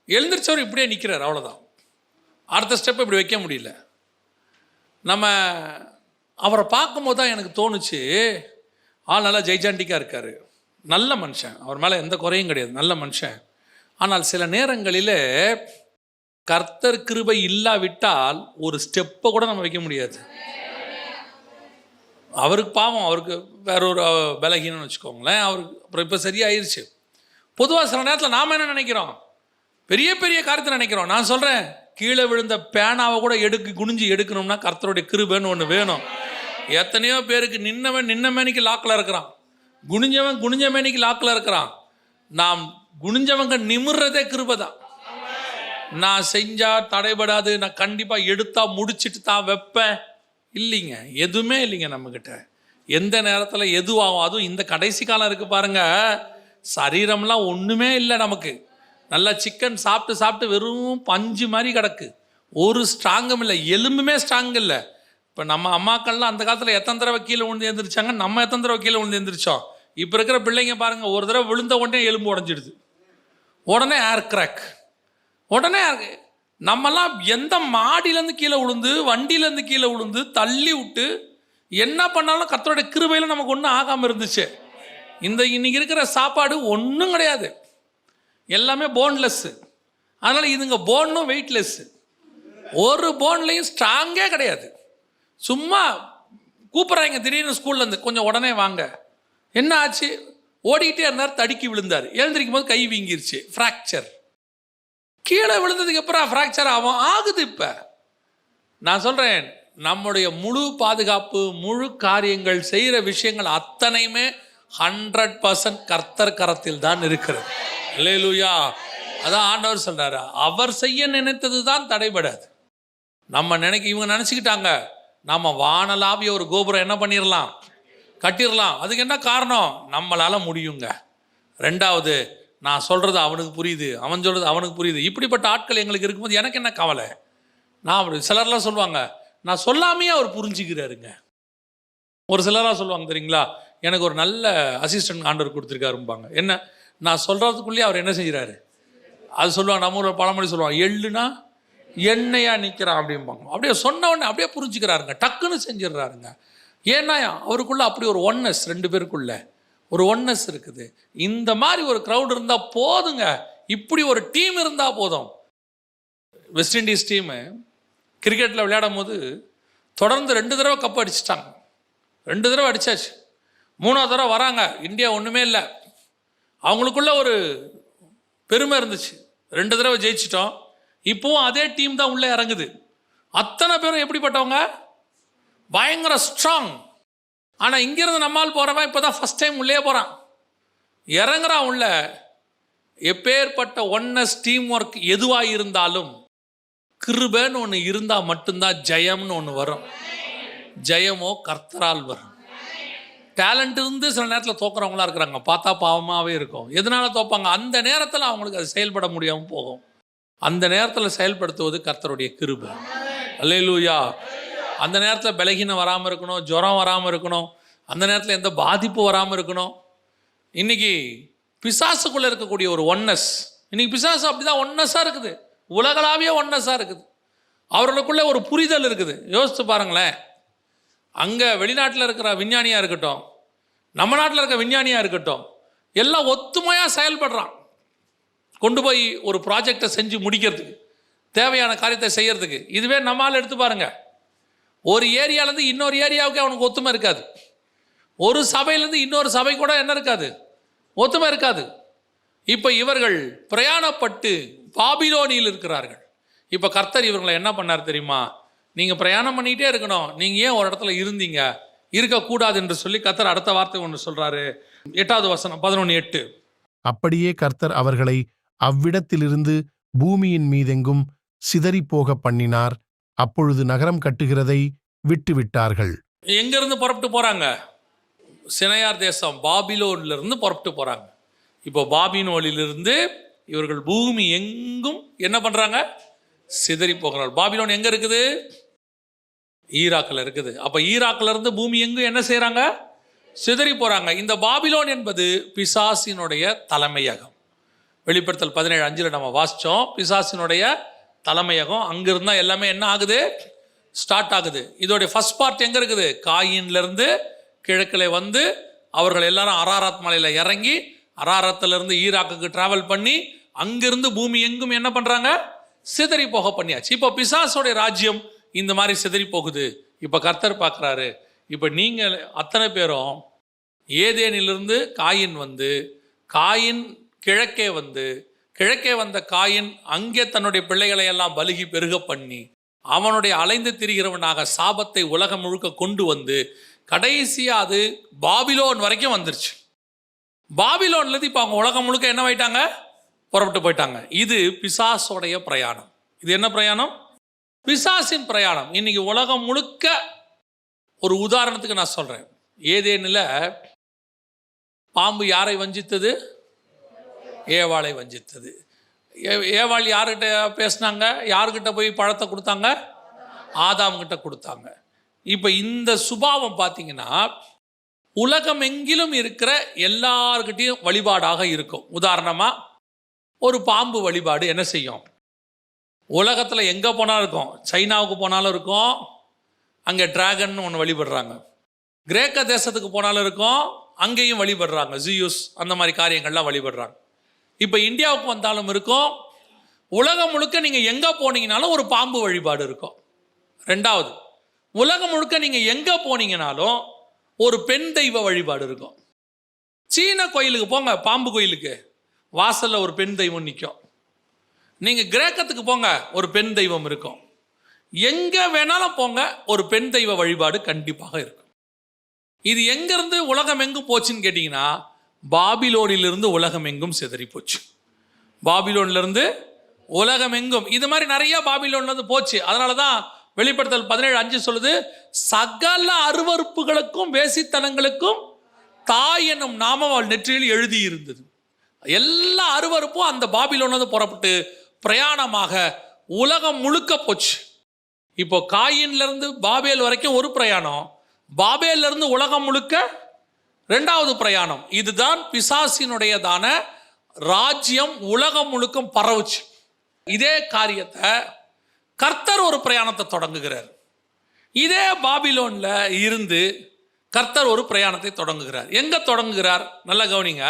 எழுந்திரிச்சவர் இப்படியே நிற்கிறார், அவ்வளோதான். அடுத்த ஸ்டெப் இப்படி வைக்க முடியல. நம்ம அவரை பார்க்கும்போது தான் எனக்கு தோணுச்சு, ஆள் நல்லா ஜெய்ஜாண்டிக்காக இருக்கார், நல்ல மனுஷன், அவர் மேலே எந்த குறையும் கிடையாது, நல்ல மனுஷன். ஆனால் சில நேரங்களில் கர்த்தர் கிருபை இல்லாவிட்டால் ஒரு ஸ்டெப்பை கூட நம்ம வைக்க முடியாது. அவருக்கு பாவம், அவருக்கு வேற ஒரு பலகீனம்னு வச்சுக்கோங்களேன், அவருக்கு அப்புறம் இப்போ சரியாயிருச்சு. பொதுவாக சில நேரத்தில் நாம் என்ன நினைக்கிறோம், பெரிய பெரிய காரியத்தை நினைக்கிறோம். நான் சொல்கிறேன், கீழே விழுந்த பேனாவை கூட குனிஞ்சு எடுக்கணும்னா கர்த்தருடைய கிருபைன்னு ஒன்று வேணும். எத்தனையோ பேருக்கு நின்ன மேனிக்கு லாக்கில் இருக்கிறான், குனிஞ்ச மேனிக்கு லாக்கில் இருக்கிறான். நாம் குனிஞ்சவங்க நிமிர்றதே கிருபை தான். நான் செஞ்சா தடைபடாது, நான் கண்டிப்பாக எடுத்தா முடிச்சுட்டு தான் வைப்பேன், இல்லைங்க, எதுவுமே இல்லைங்க நம்மக்கிட்ட. எந்த நேரத்தில் எதுவாகும், அதுவும் இந்த கடைசி காலம் இருக்குது பாருங்க, சரீரம்லாம் ஒன்றுமே இல்லை நமக்கு. நல்லா சிக்கன் சாப்பிட்டு வெறும் பஞ்சு மாதிரி கிடக்கு, ஒரு ஸ்ட்ராங்கும் இல்லை, எலும்புமே ஸ்ட்ராங் இல்லை. இப்போ நம்ம அம்மாக்கள்லாம் அந்த காலத்தில் எத்தனை தடவை கீழே விழுந்து எழுந்திரிச்சாங்க, நம்ம எத்தனை தடவை கீழே விழுந்து எழுந்திரிச்சோம். இப்போ இருக்கிற பிள்ளைங்க பாருங்கள், ஒரு தடவை விழுந்த உடனே எலும்பு உடஞ்சிடுது, உடனே ஏர் கிராக், உடனே. நம்மெல்லாம் எந்த மாடியிலேருந்து கீழே விழுந்து, வண்டியிலேருந்து கீழே விழுந்து, தள்ளி விட்டு என்ன பண்ணாலும் கர்த்தருடைய கிருபையில் நமக்கு ஒன்றும் ஆகாமல் இருந்துச்சு. இன்னைக்கு இருக்கிற சாப்பாடு ஒன்றும் கிடையாது, எல்லாமே போன்லெஸ்ஸு. அதனால் இதுங்க போன்னும் வெயிட்லெஸ்ஸு, ஒரு போன்லையும் ஸ்ட்ராங்கே கிடையாது. சும்மா கூப்பிட்றாங்க திடீர்னு ஸ்கூல்லேருந்து, கொஞ்சம் உடனே வாங்க. என்ன ஆச்சு, ஓடிக்கிட்டே இருந்தார், தடுக்கி விழுந்தார், எழுந்திரிக்கும் போது கை வீங்கிருச்சு, ஃப்ராக்சர். கீழே விழுந்ததுக்கு அப்புறம் ஃப்ராக்சர் ஆகுது. இப்போ நான் சொல்கிறேன், நம்முடைய முழு பாதுகாப்பு, முழு காரியங்கள், செய்கிற விஷயங்கள் அத்தனையுமே 100% கர்த்தர் கரத்தில் தான் இருக்கிறது. அல்லேலூயா. அதான் ஆண்டவர் சொல்கிறாரு, அவர் செய்ய நினைத்தது தான் தடைபடாது. இவங்க நினச்சிக்கிட்டாங்க நம்ம வானலாவிய ஒரு கோபுரம் என்ன பண்ணிடலாம், கட்டிடலாம். அதுக்கு என்ன காரணம், நம்மளால் முடியுங்க. ரெண்டாவது, நான் சொல்கிறது அவனுக்கு புரியுது, அவன் சொல்கிறது அவனுக்கு புரியுது. இப்படிப்பட்ட ஆட்கள் எங்களுக்கு இருக்கும்போது எனக்கு என்ன கவலை. நான் சிலர்லாம் சொல்லுவாங்க, நான் சொல்லாமையே அவர் புரிஞ்சுக்கிறாருங்க. ஒரு சிலராக சொல்லுவாங்க தெரியுங்களா, எனக்கு ஒரு நல்ல அசிஸ்டன்ட் ஆண்டவர் கொடுத்துருக்காருப்பாங்க. என்ன, நான் சொல்கிறதுக்குள்ளேயே அவர் என்ன செய்கிறாரு, அது சொல்லுவாங்க. நம்ம ஒரு பழமொழி சொல்லுவாங்க, எள்ளுனா எண்ணெயாக நிற்கிறான் அப்படிம்பாங்க. அப்படியே சொன்ன உடனே அப்படியே புரிஞ்சுக்கிறாருங்க, டக்குன்னு செஞ்சிடுறாருங்க. ஏன்னா அவருக்குள்ளே அப்படி ஒரு ஒன்னஸ், ரெண்டு பேருக்குள்ள ஒரு ஒன்னஸ் இருக்குது. இந்த மாதிரி ஒரு க்ரௌட் இருந்தால் போதுங்க, இப்படி ஒரு டீம் இருந்தால் போதும். வெஸ்ட் இண்டீஸ் டீமு கிரிக்கெட்டில் விளையாடும் போது தொடர்ந்து 2 தடவை கப் அடிச்சிட்டாங்க, 2 தடவை அடித்தாச்சு. 3ஆவது தடவை வராங்க, இந்தியா ஒன்றுமே இல்லை. அவங்களுக்குள்ள ஒரு பெருமை இருந்துச்சு, 2 தடவை ஜெயிச்சிட்டோம். இப்போவும் அதே டீம் தான் உள்ளே இறங்குது. அத்தனை பேரும் எப்படிப்பட்டவங்க? பயங்கர ஸ்ட்ராங். ஆனால் இங்கிருந்து நம்மால் போகிறவன் இப்போ தான் ஃபஸ்ட் டைம் உள்ளே போகிறான், இறங்குறான் உள்ள. எப்பேற்பட்ட ஒன்னஸ் டீம் ஒர்க் எதுவாக இருந்தாலும் கிருபைன்னு ஒன்று இருந்தால் மட்டும்தான் ஜெயம்னு ஒன்று வரும். ஜெயமோ கர்த்தரால் வரும். டேலண்ட் இருந்து சில நேரத்தில் தோக்குறவங்களா இருக்கிறாங்க, பார்த்தா பாவமாகவே இருக்கும். எதனால தோப்பாங்க? அந்த நேரத்தில் அவங்களுக்கு அது செயல்பட முடியாமல் போகும். அந்த நேரத்தில் செயல்படுத்துவது கர்த்தருடைய கிருபை. அல்லேலூயா. அந்த நேரத்தில் பலகீனம் வராமல் இருக்கணும், ஜுரம் வராமல் இருக்கணும், அந்த நேரத்தில் எந்த பாதிப்பு வராமல் இருக்கணும். இன்னைக்கு பிசாசுக்குள்ளே இருக்கக்கூடிய ஒரு ஒன்னஸ், இன்னைக்கு பிசாசு அப்படிதான் ஒன்னஸாக இருக்குது, உலகளாவிய ஒன்னஸாக இருக்குது. அவர்களுக்குள்ளே ஒரு புரிதல் இருக்குது. யோசித்து பாருங்களேன், அங்கே வெளிநாட்டில் இருக்கிற விஞ்ஞானியாக இருக்கட்டும், நம்ம நாட்டில் இருக்கிற விஞ்ஞானியாக இருக்கட்டும், எல்லாம் ஒத்துமையாக செயல்படுறான். கொண்டு போய் ஒரு ப்ராஜெக்டை செஞ்சு முடிக்கிறதுக்கு, தேவையான காரியத்தை செய்யறதுக்கு. இதுவே நம்மால் எடுத்து பாருங்க, ஒரு ஏரியாலேருந்து இன்னொரு ஏரியாவுக்கு அவனுக்கு ஒத்துமை இருக்காது. ஒரு சபையிலேருந்து இன்னொரு சபை கூட என்ன இருக்காது? ஒத்துமை இருக்காது. இப்போ இவர்கள் பிரயாணப்பட்டு பாபிலோனில் இருக்கிறார்கள். இப்போ கர்த்தர் இவர்களை என்ன பண்ணார் தெரியுமா? நீங்கள் பிரயாணம் பண்ணிகிட்டே இருக்கணும், நீங்கள் ஏன் ஒரு இடத்துல இருந்தீங்க, இருக்கக்கூடாது என்று சொல்லி கர்த்தர் அடுத்த வார்த்தை ஒன்று சொல்கிறாரு. 8வது வசனம் 11:8. அப்படியே கர்த்தர் அவர்களை அவ்விடத்திலிருந்து பூமியின் மீதெங்கும் சிதறிப்போக பண்ணினார். அப்பொழுது நகரம் கட்டுகிறதை விட்டுவிட்டார்கள். எங்கேருந்து புறப்பட்டு போகிறாங்க? சினையார் தேசம் பாபிலோனிலிருந்து புறப்பட்டு போகிறாங்க. இப்போ பாபிலோனிலிருந்து இவர்கள் பூமி எங்கும் என்ன பண்ணுறாங்க? சிதறி போகிறார்கள். பாபிலோன் எங்கே இருக்குது? ஈராக்கில் இருக்குது. அப்போ ஈராக்கில் இருந்து பூமி எங்கும் என்ன செய்கிறாங்க? சிதறி போகிறாங்க. இந்த பாபிலோன் என்பது பிசாசினுடைய தலைமையகம். வெளிப்படுத்தல் 17:5 நம்ம வாசித்தோம். பிசாசினுடைய தலைமையகம். அங்கிருந்தா எல்லாமே என்ன ஆகுது? ஸ்டார்ட் ஆகுது. இதோடைய ஃபர்ஸ்ட் பார்ட் எங்கே இருக்குது? காயின்லேருந்து கிழக்கில் வந்து அவர்கள் எல்லாரும் அராராத் மலையில் இறங்கி அராரத்திலிருந்து ஈராக்குக்கு டிராவல் பண்ணி அங்கிருந்து பூமி எங்கும் என்ன பண்ணுறாங்க? சிதறி போக பண்ணியாச்சு. இப்போ பிசாசோடைய ராஜ்யம் இந்த மாதிரி சிதறி போகுது. இப்போ கர்த்தர் பார்க்குறாரு, இப்போ நீங்கள் அத்தனை பேரும் ஏதேனிலிருந்து காயின் வந்து, காயின் கிழக்கே வந்த காயின் அங்கே தன்னுடைய பிள்ளைகளை எல்லாம் பலுகி பெருக பண்ணி அவனுடைய அலைந்து திரிகிறவனாக சாபத்தை உலகம் முழுக்க கொண்டு வந்து கடைசியாக அது பாபிலோன் வரைக்கும் வந்துருச்சு. பாபிலோன்லேருந்து இப்போ அவங்க உலகம் முழுக்க என்ன ஆயிட்டாங்க? புறப்பட்டு போயிட்டாங்க. இது பிசாசோடைய பிரயாணம். இது என்ன பிரயாணம்? பிசாசின் பிரயாணம். இன்னைக்கு உலகம் முழுக்க ஒரு உதாரணத்துக்கு நான் சொல்கிறேன். ஏதேனில் பாம்பு யாரை வஞ்சித்தது? ஏவாளை வஞ்சித்தது. ஏவாள் யார்கிட்ட பேசினாங்க? யார்கிட்ட போய் பழத்தை கொடுத்தாங்க? ஆதாம்கிட்ட கொடுத்தாங்க. இப்போ இந்த சுபாவம் பார்த்தீங்கன்னா உலகம் எங்கிலும் இருக்கிற எல்லார்கிட்டையும் வழிபாடாக இருக்கும். உதாரணமாக ஒரு பாம்பு வழிபாடு என்ன செய்யும்? உலகத்தில் எங்கே போனாலும் இருக்கும். சைனாவுக்கு போனாலும் இருக்கும், அங்கே டிராகன் ஒன்று வழிபடுறாங்க. கிரேக்க தேசத்துக்கு போனாலும் இருக்கும், அங்கேயும் வழிபடுறாங்க. ஜியூஸ் அந்த மாதிரி காரியங்கள்லாம் வழிபடுறாங்க. இப்போ இந்தியாவுக்கு வந்தாலும் இருக்கும். உலகம் முழுக்க நீங்கள் எங்கே போனீங்கனாலும் ஒரு பாம்பு வழிபாடு இருக்கும். 2வது, உலகம் முழுக்க நீங்கள் எங்கே போனீங்கனாலும் ஒரு பெண் தெய்வ வழிபாடு இருக்கும். சீன கோயிலுக்கு போங்க, பாம்பு கோயிலுக்கு வாசலில் ஒரு பெண் தெய்வம் நிற்கும். நீங்கள் கிரேக்கத்துக்கு போங்க, ஒரு பெண் தெய்வம் இருக்கும். எங்கே வேணாலும் போங்க, ஒரு பெண் தெய்வ வழிபாடு கண்டிப்பாக இருக்கும். இது எங்கேருந்து உலகம் எங்கும் போச்சுன்னு கேட்டிங்கன்னா பாபிலோனிலிருந்து உலகம் எங்கும் சிதறி போச்சு. பாபிலோன்லேருந்து உலகம் எங்கும் இது மாதிரி நிறைய பாபிலோன்லேருந்து போச்சு. அதனால தான் வெளிப்படுத்தல் 17:5 சொல்லுது, சகல அருவருப்புகளுக்கும் வேசித்தனங்களுக்கும் தாய் என்னும் நாமம் அவள் நெற்றியில் எழுதி இருந்தது. எல்லா அருவருப்பும் அந்த பாபிலோன்லேருந்து புறப்பட்டு பிரயாணமாக உலகம் முழுக்க போச்சு. இப்போ காயின்லேருந்து பாபேல் வரைக்கும் ஒரு பிரயாணம், பாபேலிருந்து உலகம் முழுக்க 2வது பிரயாணம். இதுதான் பிசாசினுடையதான ராஜ்யம் உலகம் முழுக்க பரவுச்சு. இதே காரியத்தை கர்த்தர் ஒரு பிரயாணத்தை தொடங்குகிறார். இதே பாபிலோன்ல இருந்து கர்த்தர் ஒரு பிரயாணத்தை தொடங்குகிறார். எங்க தொடங்குகிறார்? நல்ல கவனிங்க.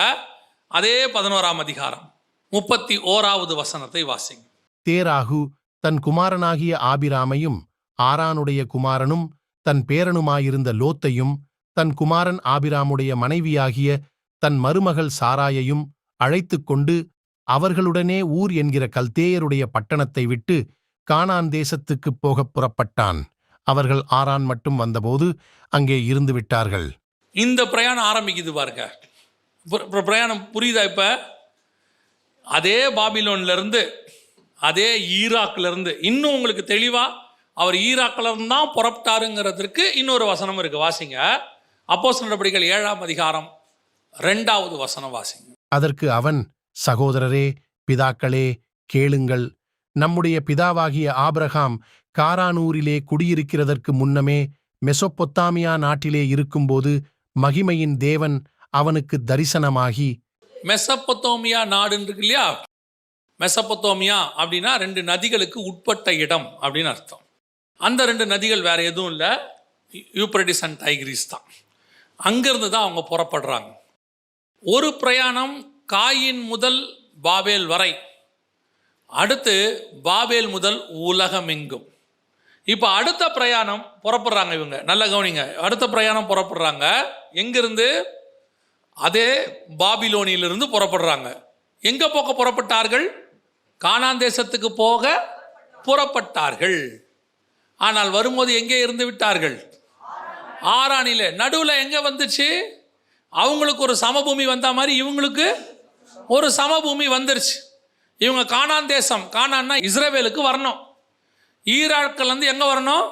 அதே 11ஆம் அதிகாரம் 31வது வசனத்தை வாசிங்க. தேராகு தன் குமாரனாகிய ஆபிராமையும் ஆரானுடைய குமாரனும் தன் பேரனுமாயிருந்த லோத்தையும் தன் குமாரன் ஆபிராமுடைய மனைவியாகிய தன் மருமகள் சாராயையும் அழைத்து கொண்டு அவர்களுடனே ஊர் என்கிற கல்தேயருடைய பட்டணத்தை விட்டு கானான் தேசத்துக்குப் போகப் புறப்பட்டான். அவர்கள் ஆரான் மட்டும் வந்தபோது அங்கே இருந்து விட்டார்கள். இந்த பிரயாணம் ஆரம்பிக்குது பாருங்க. பிரயாணம் புரியுதா? இப்ப அதே பாபிலோன்ல இருந்து, அதே ஈராக்ல இருந்து, இன்னும் உங்களுக்கு தெளிவா அவர் ஈராக்ல இருந்து தான் புறப்பட்டாருங்கிறதுக்கு இன்னொரு வசனம் இருக்கு. வாசிங்க. அப்போஸ்தலர் நடபடிகள் 7ஆம் அதிகாரம் 2வது வசனம் வாசிங்க. அதற்கு அவன், சகோதரரே, பிதாக்களே, கேளுங்கள். நம்முடைய பிதாவாகிய ஆபிரகாம் காரானூரிலே குடியிருக்கிறதற்கு முன்னமே மெசொப்பொத்தாமியா நாட்டிலே இருக்கும்போது மகிமையின் தேவன் அவனுக்கு தரிசனமாகி. மெசொப்பொத்தாமியா நாடுன்னு இருக்கு இல்லையா? மெசொப்பொத்தாமியா அப்படின்னா 2 நதிகளுக்கு உட்பட்ட இடம் அப்படின்னு அர்த்தம். அந்த 2 நதிகள் வேற எதுவும் இல்லை, யூப்ரடிஸ் அண்ட் டைக்ரிஸ் தான். அங்கிருந்து தான் அவங்க புறப்படுறாங்க. ஒரு பிரயாணம் காயின் முதல் பாபேல் வரை, அடுத்து பாபேல் முதல் உலகமெங்கும். இப்போ அடுத்த பிரயாணம் புறப்படுறாங்க இவங்க. நல்ல கவனிங்க. அடுத்த பிரயாணம் புறப்படுறாங்க எங்கிருந்து? அதே பாபிலோனியிலிருந்து புறப்படுறாங்க. எங்க போக புறப்பட்டார்கள்? கானான் தேசத்துக்கு போக புறப்பட்டார்கள். ஆனால் வரும்போது எங்கே இருந்து விட்டார்கள்? ஆரானில. நடுவில் எங்க வந்துச்சு? அவங்களுக்கு ஒரு சமபூமி வந்த மாதிரி இவங்களுக்கு ஒரு சமபூமி வந்துருச்சு. இவங்க கானான் தேசம், கானான்னா இஸ்ரவேலுக்கு வரணும். ஈராக்கள் வந்து எங்க வரணும்?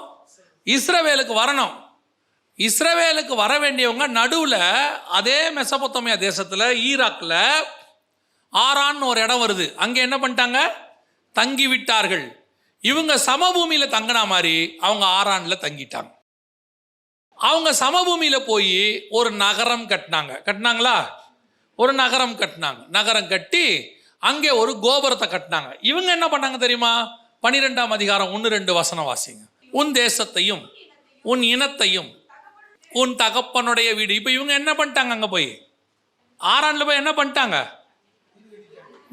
இஸ்ரவேலுக்கு வரணும். இஸ்ரவேலுக்கு வர வேண்டியவங்க நடுவில் அதே மெசொப்பொத்தாமியா தேசத்தில் ஈராக்கில் ஆரான்னு ஒரு இடம் வருது. அங்கே என்ன பண்ணிட்டாங்க? தங்கி விட்டார்கள். இவங்க சமபூமியில் தங்கினா மாதிரி அவங்க ஆரானில் தங்கிட்டாங்க. அவங்க சமபூமியில் போய் ஒரு நகரம் கட்டினாங்களா? ஒரு நகரம் கட்டினாங்க. நகரம் கட்டி அங்கே ஒரு கோபுரத்தை கட்டினாங்க. இவங்க என்ன பண்ணாங்க தெரியுமா? 12ஆம் அதிகாரம் 1-2 வசனம் வாசிங்க. உன் தேசத்தையும் உன் இனத்தையும் உன் தகப்பனுடைய வீடு. இப்போ இவங்க என்ன பண்ணிட்டாங்க? அங்கே போய் ஆரான்ல போய் என்ன பண்ணிட்டாங்க?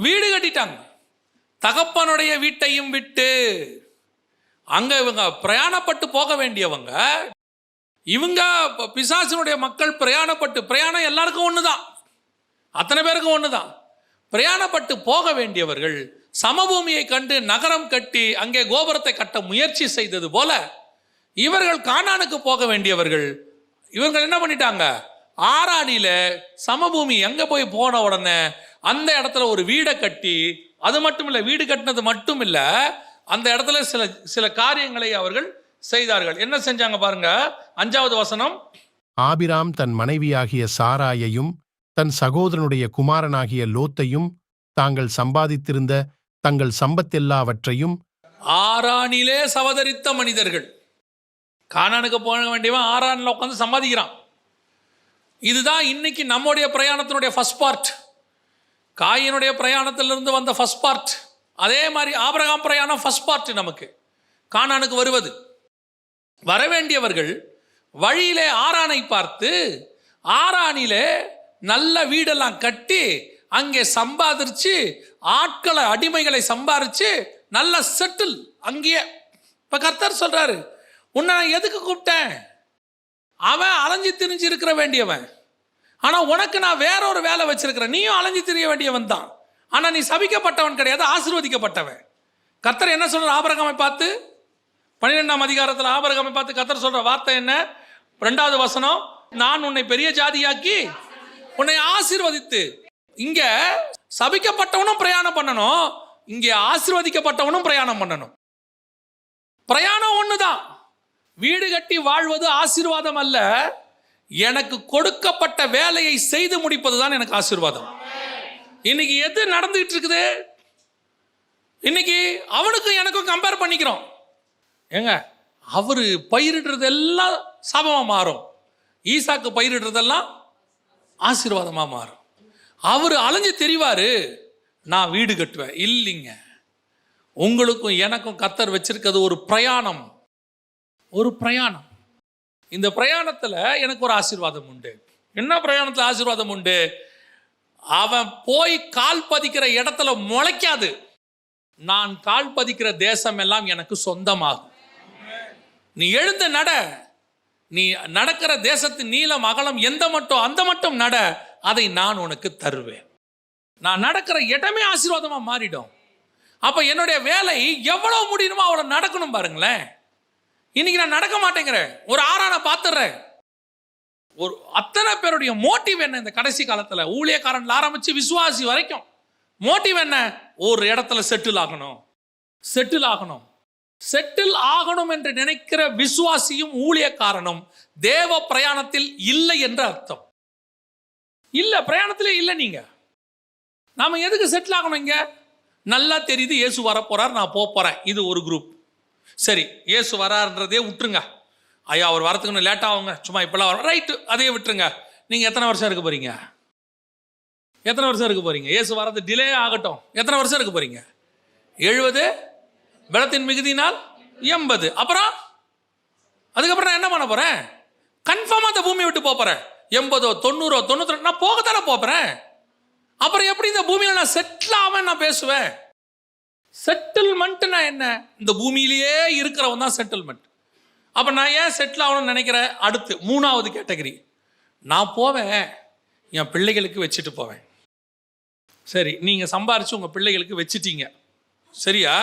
வீடு கட்டிட்டாங்க. தகப்பனுடைய வீட்டையும் விட்டு அங்க இவங்க பிரயாணப்பட்டு போக வேண்டியவங்க. இவங்க பிசாசினுடைய மக்கள் பிரயாணம் எல்லாருக்கும் ஒண்ணுதான், அத்தனை பேருக்கும் ஒண்ணுதான். பிரயாணப்பட்டு போக வேண்டியவர்கள் சமபூமியை கண்டு நகரம் கட்டி அங்கே கோபுரத்தை கட்ட முயற்சி செய்தது போல இவர்கள் கானானுக்கு போக வேண்டியவர்கள். இவர்கள் என்ன பண்ணிட்டாங்க? ஆரானில சமபூமி அங்க போய் போன உடனே அந்த இடத்துல ஒரு வீடை கட்டி, அது மட்டும் இல்லை, வீடு கட்டினது மட்டும் இல்லை, அந்த இடத்துல சில காரியங்களை அவர்கள் செய்தார்கள். என்ன செஞ்சாங்க பாருங்க. 5வது வசனம். ஆபிராம் தன் மனைவியாகிய சாராயையும் தன் சகோதரனுடைய குமாரனாகிய லோத்தையும் தாங்கள் சம்பாதித்திருந்த தங்கள் சம்பத்தெல்லாவற்றையும். ஆரானிலே சவதரித்த மனிதர்கள். கானானுக்கு போக வேண்டியவன் ஆரானில் உட்காந்து சம்பாதிக்கிறான். இதுதான் இன்னைக்கு நம்முடைய பிரயாணத்தினுடைய ஃபர்ஸ்ட் பார்ட். காயினுடைய பிரயாணத்திலிருந்து வந்த ஃபர்ஸ்ட் பார்ட். அதே மாதிரி ஆபிரகாம் பிரயாணம் ஃபர்ஸ்ட் பார்ட். நமக்கு கானானுக்கு வருவது. வரவேண்டியவர்கள் வழியிலே ஆரானை பார்த்து ஆரானிலே நல்ல வீடெல்லாம் கட்டி அங்கே சம்பாதிச்சு ஆட்களை அடிமைகளை சம்பாதிச்சு நல்ல செட்டில் அங்கேயே. இப்ப கர்த்தர் சொல்றாரு, உன்னை நான் எதுக்கு கூப்பிட்டேன்? அவன் அலைஞ்சு திரிஞ்சு இருக்கிற வேண்டியவன், ஆனா உனக்கு நான் வேற ஒரு வேலை வச்சிருக்கிறேன். நீயும் அலைஞ்சு திரிய வேண்டியவன் தான், ஆனா நீ சபிக்கப்பட்டவன் கிடையாது, ஆசீர்வதிக்கப்பட்டவன். கர்த்தர் என்ன சொல்ற ஆபிரகாமை பார்த்து? 12ஆம் அதிகாரத்தில் ஆபிரகாமை பார்த்து கர்த்தர் சொல்ற வார்த்தை என்ன? 2வது வசனம். நான் உன்னை பெரிய ஜாதியாக்கி உன்னை ஆசீர்வதித்து. இங்க சபிக்கப்பட்டவனும் பிரயாணம் பண்ணணும், இங்கே ஆசீர்வதிக்கப்பட்டவனும் பிரயாணம் பண்ணணும். பிரயாணம் ஒண்ணுதான். வீடு கட்டி வாழ்வது ஆசீர்வாதம் அல்ல, எனக்கு கொடுக்கப்பட்ட வேலையை செய்து முடிப்பதுதான் எனக்கு ஆசீர்வாதம். இன்னைக்கு எது நடந்துகிட்டு இருக்குது? இன்னைக்கு அவனுக்கும் எனக்கும் கம்பேர் பண்ணிக்கிறோம். ஏங்க, அவரு பயிரிடுறது எல்லாம் சாபமா மாறும், ஈசாக்கு பயிரிடுறதெல்லாம் ஆசீர்வாதமா மாறும். அவரு அலைஞ்சு தெரிவாரு, நான் வீடு கட்டுவேன். இல்லைங்க, உங்களுக்கும் எனக்கும் கர்த்தர் வச்சிருக்கிறது ஒரு பிரயாணம். ஒரு பிரயாணம். இந்த பிரயாணத்துல எனக்கு ஒரு ஆசீர்வாதம் உண்டு. என்ன பிரயாணத்துல ஆசீர்வாதம் உண்டு? அவன் போய் கால் பதிக்கிற இடத்துல முளைக்காது, நான் கால் பதிக்கிற தேசம் எல்லாம் எனக்கு சொந்தமாகும். நீ எழுந்து நட, நீ நடக்கிற தேசத்தின் நீளம் அகலம் எந்த மட்டும் அந்த மட்டும் நட, அதை நான் உனக்கு தருவேன். நான் நடக்கிற இடமே ஆசீர்வாதமா மாறிடும். அப்ப என்னுடைய வேலை எவ்வளவு முடியுமோ அவ்வளவு நடக்கணும். பாருங்களேன், இன்னைக்கு நான் நடக்க மாட்டேங்கிறேன், ஒரு ஆறான பாத்துறேன். ஒரு அத்தனை பேருடைய மோட்டிவ் என்ன இந்த கடைசி காலத்துல? ஊழியக்காரன்ல ஆரம்பிச்சு விசுவாசி வரைக்கும் மோட்டிவ் என்ன? ஒரு இடத்துல செட்டில் ஆகணும், செட்டில் ஆகணும். செட்டில் ஆகணும் என்று நினைக்கிற விசுவாசியும் ஊழியக்காரனும் தேவ பிரயாணத்தில் இல்லை என்று அர்த்தம். இல்ல, பிரயாணத்திலே இல்லை. நீங்க நாம எதுக்கு செட்டில் ஆகணும்? இங்க நல்லா தெரியுது இயேசு வரப்போறார், நான் போறேன். இது ஒரு குரூப். சரி, இயேசு வராருன்றதே விட்டுருங்க. ஐயா அவர் வரத்துக்கு லேட் ஆகுங்க, சும்மா இப்பெல்லாம் வர ரைட்டு, அதையே விட்டுருங்க. நீங்க எத்தனை வருஷம் இருக்க போறீங்க? எத்தனை வருஷம் இருக்க போறீங்க? இயேசு வரது டிலே ஆகட்டும், எத்தனை வருஷம் இருக்க போறீங்க? 70, பலத்தின் மிகுதினால் 80. அப்புறம் அதுக்கப்புறம் நான் என்ன பண்ண போறேன்? கன்ஃபார்மா அந்த பூமியை விட்டு போறேன். 80, 90, 92 நான் போகத்தானே போறேன். அப்புறம் எப்படி இந்த பூமியில நான் செட்டில் ஆவேன் நான் பேசுவேன்? செட்டில்மெண்ட்னா என்ன? இந்த பூமியிலேயே இருக்கிறவன் தான் செட்டில்மெண்ட். அப்ப நான் ஏன் செட்டில் ஆகணும்னு நினைக்கிறேன்? அடுத்து 3வது கேட்டகரி, நான் போவேன் என் பிள்ளைகளுக்கு வச்சுட்டு போவேன். சரி, நீங்க சம்பாரிச்சு உங்க பிள்ளைகளுக்கு வச்சுட்டீங்க, சரியா?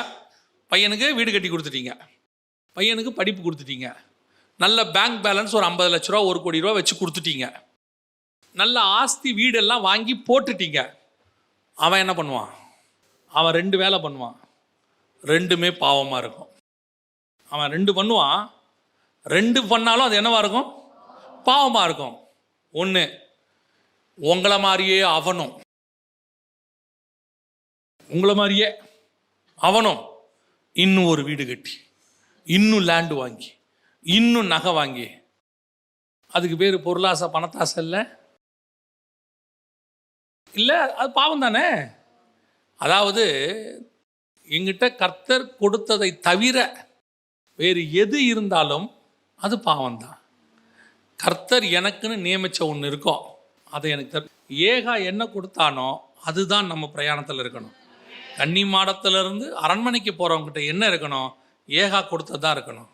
பையனுக்கு வீடு கட்டி கொடுத்துட்டீங்க, பையனுக்கு படிப்பு கொடுத்துட்டீங்க, நல்ல பேங்க் பேலன்ஸ் ஒரு 50 லட்ச ரூபா 1 கோடி ரூபா வச்சு கொடுத்துட்டீங்க, நல்ல ஆஸ்தி வீடெல்லாம் வாங்கி போட்டுட்டீங்க. அவன் என்ன பண்ணுவான்? அவன் 2 வேலை பண்ணுவான், 2மே பாவமா இருக்கும். அவன் 2 பண்ணுவான், 2 பண்ணாலும் அது என்னவா இருக்கும்? பாவமா இருக்கும். ஒன்று, உங்களை மாதிரியே அவனும், உங்களை மாதிரியே அவனும் இன்னும் ஒரு வீடு கட்டி, இன்னும் லேண்டு வாங்கி, இன்னும் நகை வாங்கி, அதுக்கு பேர் பொருளாசை பணத்தாசை இல்லை? இல்லை, அது பாவம் தானே. அதாவது எங்கிட்ட கர்த்தர் கொடுத்ததை தவிர வேறு எது இருந்தாலும் அது பாவம்தான். கர்த்தர் எனக்குன்னு நியமிச்ச ஒன்று இருக்கும், அதை எனக்கு ஏகா என்ன கொடுத்தானோ அதுதான் நம்ம பிரயாணத்தில் இருக்கணும். கன்னி மாடத்திலிருந்து அரண்மனைக்கு போகிறவங்ககிட்ட என்ன இருக்கணும்? ஏகா கொடுத்தது தான் இருக்கணும்,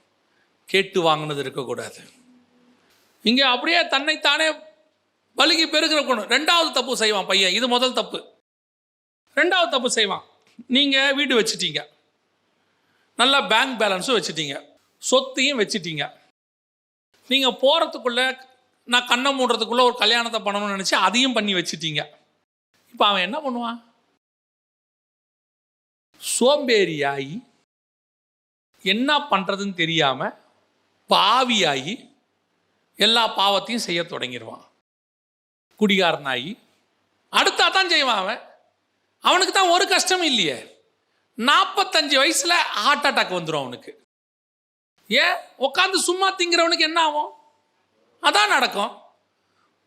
கேட்டு வாங்கினது இருக்கக்கூடாது. இங்கே அப்படியே தன்னைத்தானே பலுகி பெருகிற குணம். 2வது தப்பு செய்வான் பையன். இது முதல் தப்பு. 2வது தப்பு செய்வான். நீங்கள் வீடு வச்சுட்டீங்க, நல்லா பேங்க் பேலன்ஸும் வச்சுட்டீங்க, சொத்தையும் வச்சுட்டீங்க. நீங்கள் போகிறதுக்குள்ள, நான் கண்ணை மூடுறதுக்குள்ளே ஒரு கல்யாணத்தை பண்ணணும்னு நினச்சி அதையும் பண்ணி வச்சுட்டீங்க. இப்போ அவன் என்ன பண்ணுவான்? சோம்பேறியாகி, என்ன பண்ணுறதுன்னு தெரியாமல் பாவியாகி எல்லா பாவத்தையும் செய்ய தொடங்கிடுவான். குடிகாரனாகி அடுத்தா தான் செய்வான். அவனுக்கு தான் ஒரு கஷ்டமும் இல்லையே. 45 வயசுல ஹார்ட் அட்டாக் வந்துடும் அவனுக்கு. ஏன்? உட்காந்து சும்மா திங்கிறவனுக்கு என்ன ஆகும்? அதான் நடக்கும்.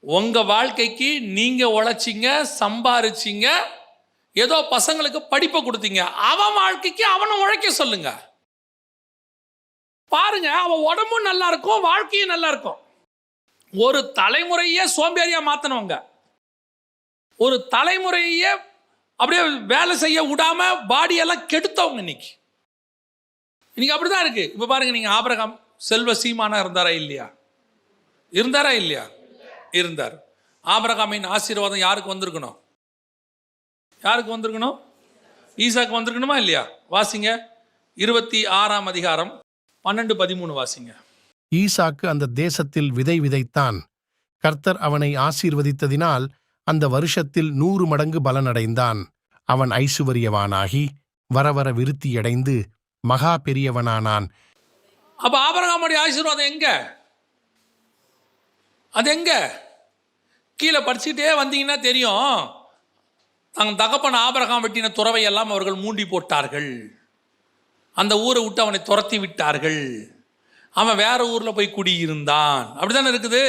உங்க வாழ்க்கைக்கு நீங்க உழைச்சிங்க, சம்பாரிச்சிங்க, ஏதோ பசங்களுக்கு படிப்பை கொடுத்தீங்க, அவன் வாழ்க்கைக்கு அவனை உழைக்க சொல்லுங்க. பாருங்க, அவன் உடம்பும் நல்லா இருக்கும், வாழ்க்கையும் நல்லா இருக்கும். ஒரு தலைமுறையே சோம்பேறியா மாத்தனவங்க, ஒரு தலைமுறையே அப்படியே வேலை செய்ய விடாம பாடியெல்லாம் கெடுத்தவங்க இன்னைக்கு அப்படிதான் இருக்கு. இப்ப பாருங்க, நீங்க ஆபிரகாம் செல்வ சீமானா இருந்தாரா இல்லையா? இருந்தாரா இல்லையா? இருந்தார். ஆபிரகாமின் ஆசீர்வாதம் யாருக்கு வந்திருக்கணும்? யாருக்கு வந்திருக்கணும்? ஈசாக்கு வந்திருக்கணுமா இல்லையா? வாசிங்க 26ஆம் அதிகாரம் 12-13 வாசிங்க. ஈசாக்கு அந்த தேசத்தில் விதை விதைத்தான். கர்த்தர் அவனை ஆசீர்வதித்ததினால் அந்த வருஷத்தில் 100 மடங்கு பலனடைந்தான். அவன் ஐசுவரியவானாகி வரவர விருத்தியடைந்து மகா பெரியவனானான். அப்ப ஆபிரகாமுடைய ஆசீர்வாதம் எங்க? அது எங்க? கீழே படிச்சுட்டே வந்தீங்கன்னா தெரியும். தன் தகப்பன் ஆபிரகாம் வெட்டின துறவை எல்லாம் அவர்கள் மூண்டி போட்டார்கள். அந்த ஊரை விட்டு அவனை துரத்தி விட்டார்கள். அவன் வேற ஊர்ல போய் குடியிருந்தான். அப்படித்தானே இருக்குது.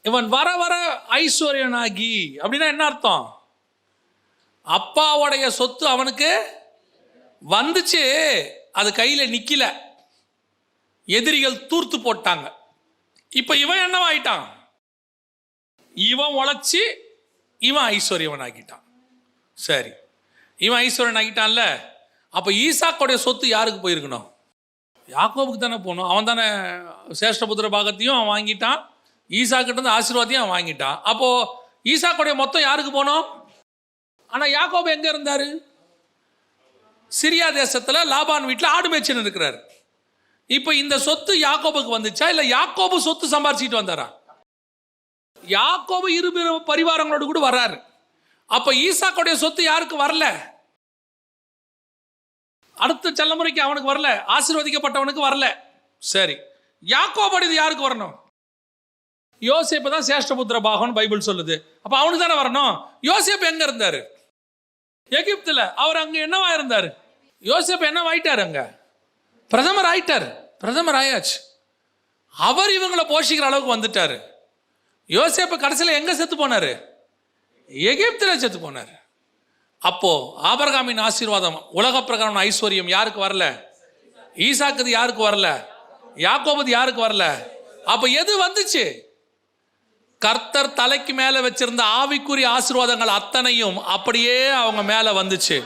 இவன் வர வர ஐஸ்வர்யனாகி, அப்படின்னா என்ன அர்த்தம்? அப்பாவுடைய சொத்து அவனுக்கு வந்துச்சு, அது கையில நிக்கல, எதிரிகள் தூர்த்து போட்டாங்க. இப்ப இவன் என்னவாயிட்டான்? இவன் உழைச்சி இவன் ஐஸ்வர்யவன் ஆகிட்டான். சரி, இவன் ஐஸ்வர்யன் ஆகிட்டான்ல, அப்ப ஈசாக்குடைய சொத்து யாருக்கு போயிருக்கணும்? யாக்கோபுக்கு தானே போகணும். அவன் தானே சேஷ்டபுத்திர பாகத்தையும் அவன் வாங்கிட்டான், ஈசாக்கிட்ட இருந்து ஆசீர்வாதத்தையும் அவன் வாங்கிட்டான். அப்போ ஈசாக்குடைய மொத்தம் யாருக்கு போகணும்? ஆனால் யாக்கோபு எங்கே இருந்தார்? சிரியா தேசத்தில் லாபான் வீட்டில் ஆடு மேய்ச்சின்னு இருக்கிறார். இப்போ இந்த சொத்து யாக்கோபுக்கு வந்துச்சா, இல்லை யாக்கோபு சொத்து சம்பாரிச்சிட்டு வந்தாரா? யாக்கோபு இரு பரிவாரங்களோடு கூட வர்றாரு. அப்போ ஈசாக்குடைய சொத்து யாருக்கு வரல? அடுத்த தலைமுறைக்கு அவனுக்கு வரல, ஆசீர்வதிக்கப்பட்டவனுக்கு வரல. சரி, யாக்கோபுடையது யாருக்கு வரணும்? யோசேப்பு தான் சேஷ்டபுத்திர பாகம்னு பைபிள் சொல்லுது. அப்போ அவனுக்கு தானே வரணும். யோசேப்பு எங்க இருந்தார்? எகிப்தில். அவர் அங்கே என்னவா இருந்தார்? யோசேப்பு என்னவாயிட்டார்? அங்கே பிரதமர் ஆயிட்டார். பிரதமர் ஆயாச்சு. அவர் இவங்களை போஷிக்கிற அளவுக்கு வந்துட்டார். யோசேப்பு கடைசியில் எங்கே செத்து போனார்? எகிப்தில் செத்து போனார். அப்போ ஆபிரகாமின் ஆசீர்வாதம், உலக பிரகாரம் ஐஸ்வர்யம் யாருக்கு வரல? ஈசாக்குது யாருக்கு வரல? யாக்கோபுது யாருக்கு வரல? அப்போ எது வந்துச்சு? கர்த்தர் தலைக்கு மேலே வச்சிருந்த ஆவிக்குரிய ஆசீர்வாதங்கள் அத்தனையும் அப்படியே அவங்க மேலே வந்துச்சு.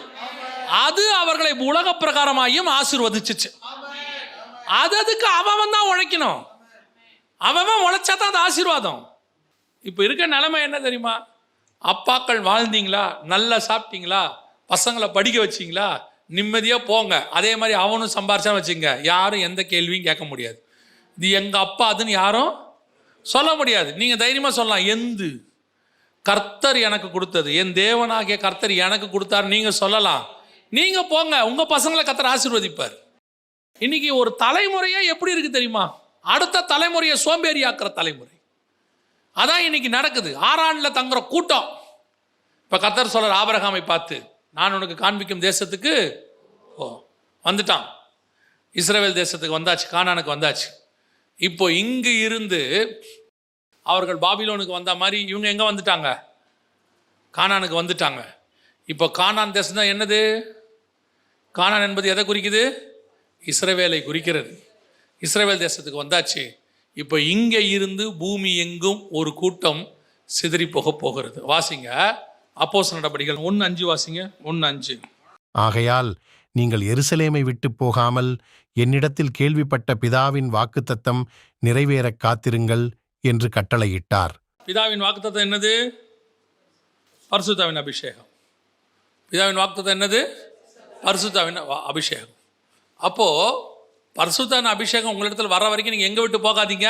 அது அவர்களை உலக பிரகாரமாயும் ஆசீர்வதிச்சிச்சு. அதுக்கு அவன் தான் உழைக்கணும். அவன் உழைச்சா தான் அது ஆசீர்வாதம். இப்போ இருக்க நிலைமை என்ன தெரியுமா? அப்பாக்கள் வாழ்ந்தீங்களா, நல்லா சாப்பிட்டீங்களா, பசங்களை படிக்க வச்சிங்களா, நிம்மதியாக போங்க. அதே மாதிரி அவனும் சம்பாரிச்சா வச்சுங்க, யாரும் எந்த கேள்வியும் கேட்க முடியாது. இது எங்கள் அப்பா அதுன்னு யாரும் சொல்ல முடியாது. நீங்கள் தைரியமாக சொல்லலாம், எந்து கர்த்தர் எனக்கு கொடுத்தது, என் தேவனாகிய கர்த்தர் எனக்கு கொடுத்தாரு நீங்கள் சொல்லலாம். நீங்கள் போங்க, உங்கள் பசங்களை கர்த்தர் ஆசீர்வதிப்பார். இன்னைக்கு ஒரு தலைமுறையே எப்படி இருக்கு தெரியுமா? அடுத்த தலைமுறையை சோம்பேறியாக்குற தலைமுறை. அதான் இன்னைக்கு நடக்குது. ஆரானில் தங்குற கூட்டம். இப்போ கர்த்தர் சொல்றார் ஆபிரகாமை பார்த்து, நான் உனக்கு காண்பிக்கும் தேசத்துக்கு வந்துட்டான். இஸ்ரவேல் தேசத்துக்கு வந்தாச்சு, கானானுக்கு வந்தாச்சு. இப்போ இங்கு இருந்து அவர்கள் பாபிலோனுக்கு வந்த மாதிரி இவங்க எங்கே வந்துட்டாங்க? கானானுக்கு வந்துட்டாங்க. இப்போ கானான் தேசம் தான் என்னது? கானான் என்பது எதை குறிக்குது? இஸ்ரவேலை குறிக்கிறது. இஸ்ரவேல் தேசத்துக்கு வந்தாச்சு. இப்போ இங்கே இருந்து பூமி எங்கும் ஒரு கூட்டம் சிதறி போகிறது. வாசிங்க அப்போஸ்தலர் நடபடிகள் 1:5 வாசிங்க. 1:5. ஆகையால் நீங்கள் எருசலேமை விட்டு போகாமல் என்னிடத்தில் கேள்விப்பட்ட பிதாவின் வாக்குத்தத்தம் நிறைவேறக் காத்திருங்கள் என்று கட்டளையிட்டார். பிதாவின் வாக்குத்தத்தம் என்னது? பரிசுத்தாவின் அபிஷேகம். பிதாவின் வாக்குத்தத்தம் என்னது? பரிசுத்தாவின் அபிஷேகம். அப்போ பரிசுத்தாவின் அபிஷேகம் உங்களிடத்தில் வர வரைக்கும் நீங்கள் எங்கே விட்டு போகாதீங்க.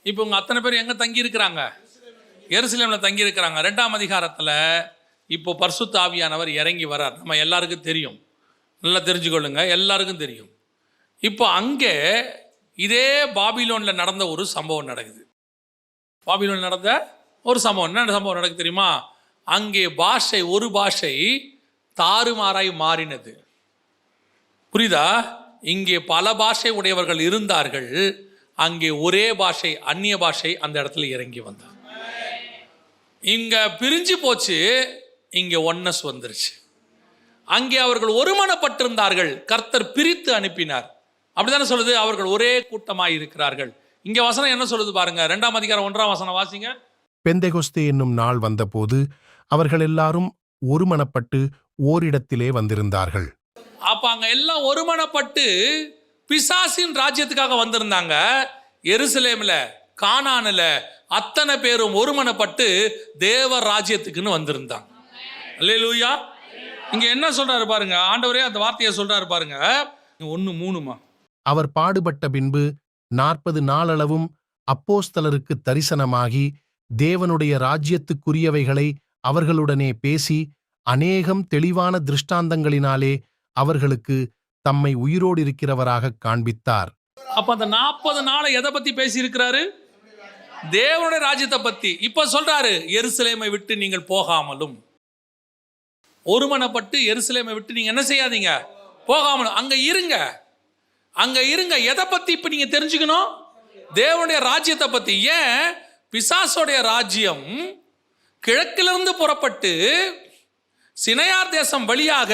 இப்போ உங்கள் அத்தனை பேர் எங்கே தங்கி இருக்கிறாங்க? எருசலேமில் தங்கி இருக்கிறாங்க. 2ஆம் அதிகாரத்தில் இப்போ பரிசுத்த ஆவியானவர் இறங்கி வரார். நம்ம எல்லாருக்கும் தெரியும், நல்லா தெரிஞ்சுக்கொள்ளுங்க, எல்லாருக்கும் தெரியும். இப்போ அங்கே இதே பாபிலோனில் நடந்த ஒரு சம்பவம் நடக்குது. பாபிலோனில் நடந்த ஒரு சம்பவம். என்ன சம்பவம் நடக்குது தெரியுமா? அங்கே ஒரு பாஷை தாறுமாறாய் மாறினது. புரியுதா? இங்கே பல பாஷை உடையவர்கள் இருந்தார்கள், அங்கே ஒரே பாஷை, அந்நிய பாஷை அந்த இடத்துல இறங்கி வந்தார். இங்க பிரிஞ்சு போச்சு, இங்கே ஒன்னஸ் வந்துருச்சு. அங்கே அவர்கள் ஒருமனப்பட்டிருந்தார்கள், கர்த்தர் பிரித்து அனுப்பினார். அப்படித்தானே சொல்லுது, அவர்கள் ஒரே கூட்டமாய் இருக்கிறார்கள். இங்க வசனம் என்ன சொல்லுது பாருங்க, 2ஆம் அதிகாரம் 1ஆம் வசனம் வாசிங்க. பெந்தெகொஸ்தே என்னும் நாள் வந்தபோது அவர்கள் எல்லாரும் ஒருமனப்பட்டு ஓரிடத்திலே வந்திருந்தார்கள். அப்ப அங்க எல்லாம் ஒருமனப்பட்டு பிசாசின் ராஜ்யத்துக்காக வந்திருந்தாங்க. எருசலேம்ல, கானான்ல அத்தனை பேரும் ஒருமனப்பட்டு தேவ ராஜ்யத்துக்குன்னு வந்திருந்தாங்க. அல்லேலூயா. இங்க என்ன சொல்றாரு பாருங்க, ஆண்டவரே அந்த வார்த்தையை சொல்றாரு பாருங்க. 1:3. அவர் பாடுபட்ட பின்பு 40 நாளளவும் அப்போஸ்தலருக்கு தரிசனமாகி தேவனுடைய ராஜ்யத்துக்குரியவைகளை அவர்களுடனே பேசி அநேகம் தெளிவான திருஷ்டாந்தங்களினாலே அவர்களுக்கு தம்மை உயிரோடு இருக்கிறவராக காண்பித்தார். அப்ப அந்த 40 நாளை எதை பத்தி பேசி இருக்கிறாரு? தேவனுடைய ராஜ்யத்தை பத்தி. இப்ப சொல்றாரு, எருசலேமை விட்டு நீங்கள் போகாமலும். ஒருமனப்பட்டு எருசலேமை விட்டு நீங்க என்ன செய்யாதீங்க, போகாமலும் அங்க இருங்க. அங்க இருங்க. எதை பத்தி இப்ப நீங்க தெரிஞ்சுக்கணும்? தேவனுடைய ராஜ்யத்தை பத்தி. ஏன்? பிசாசோடைய ராஜ்யம் கிழக்கிலிருந்து புறப்பட்டு சினையார் தேசம் வழியாக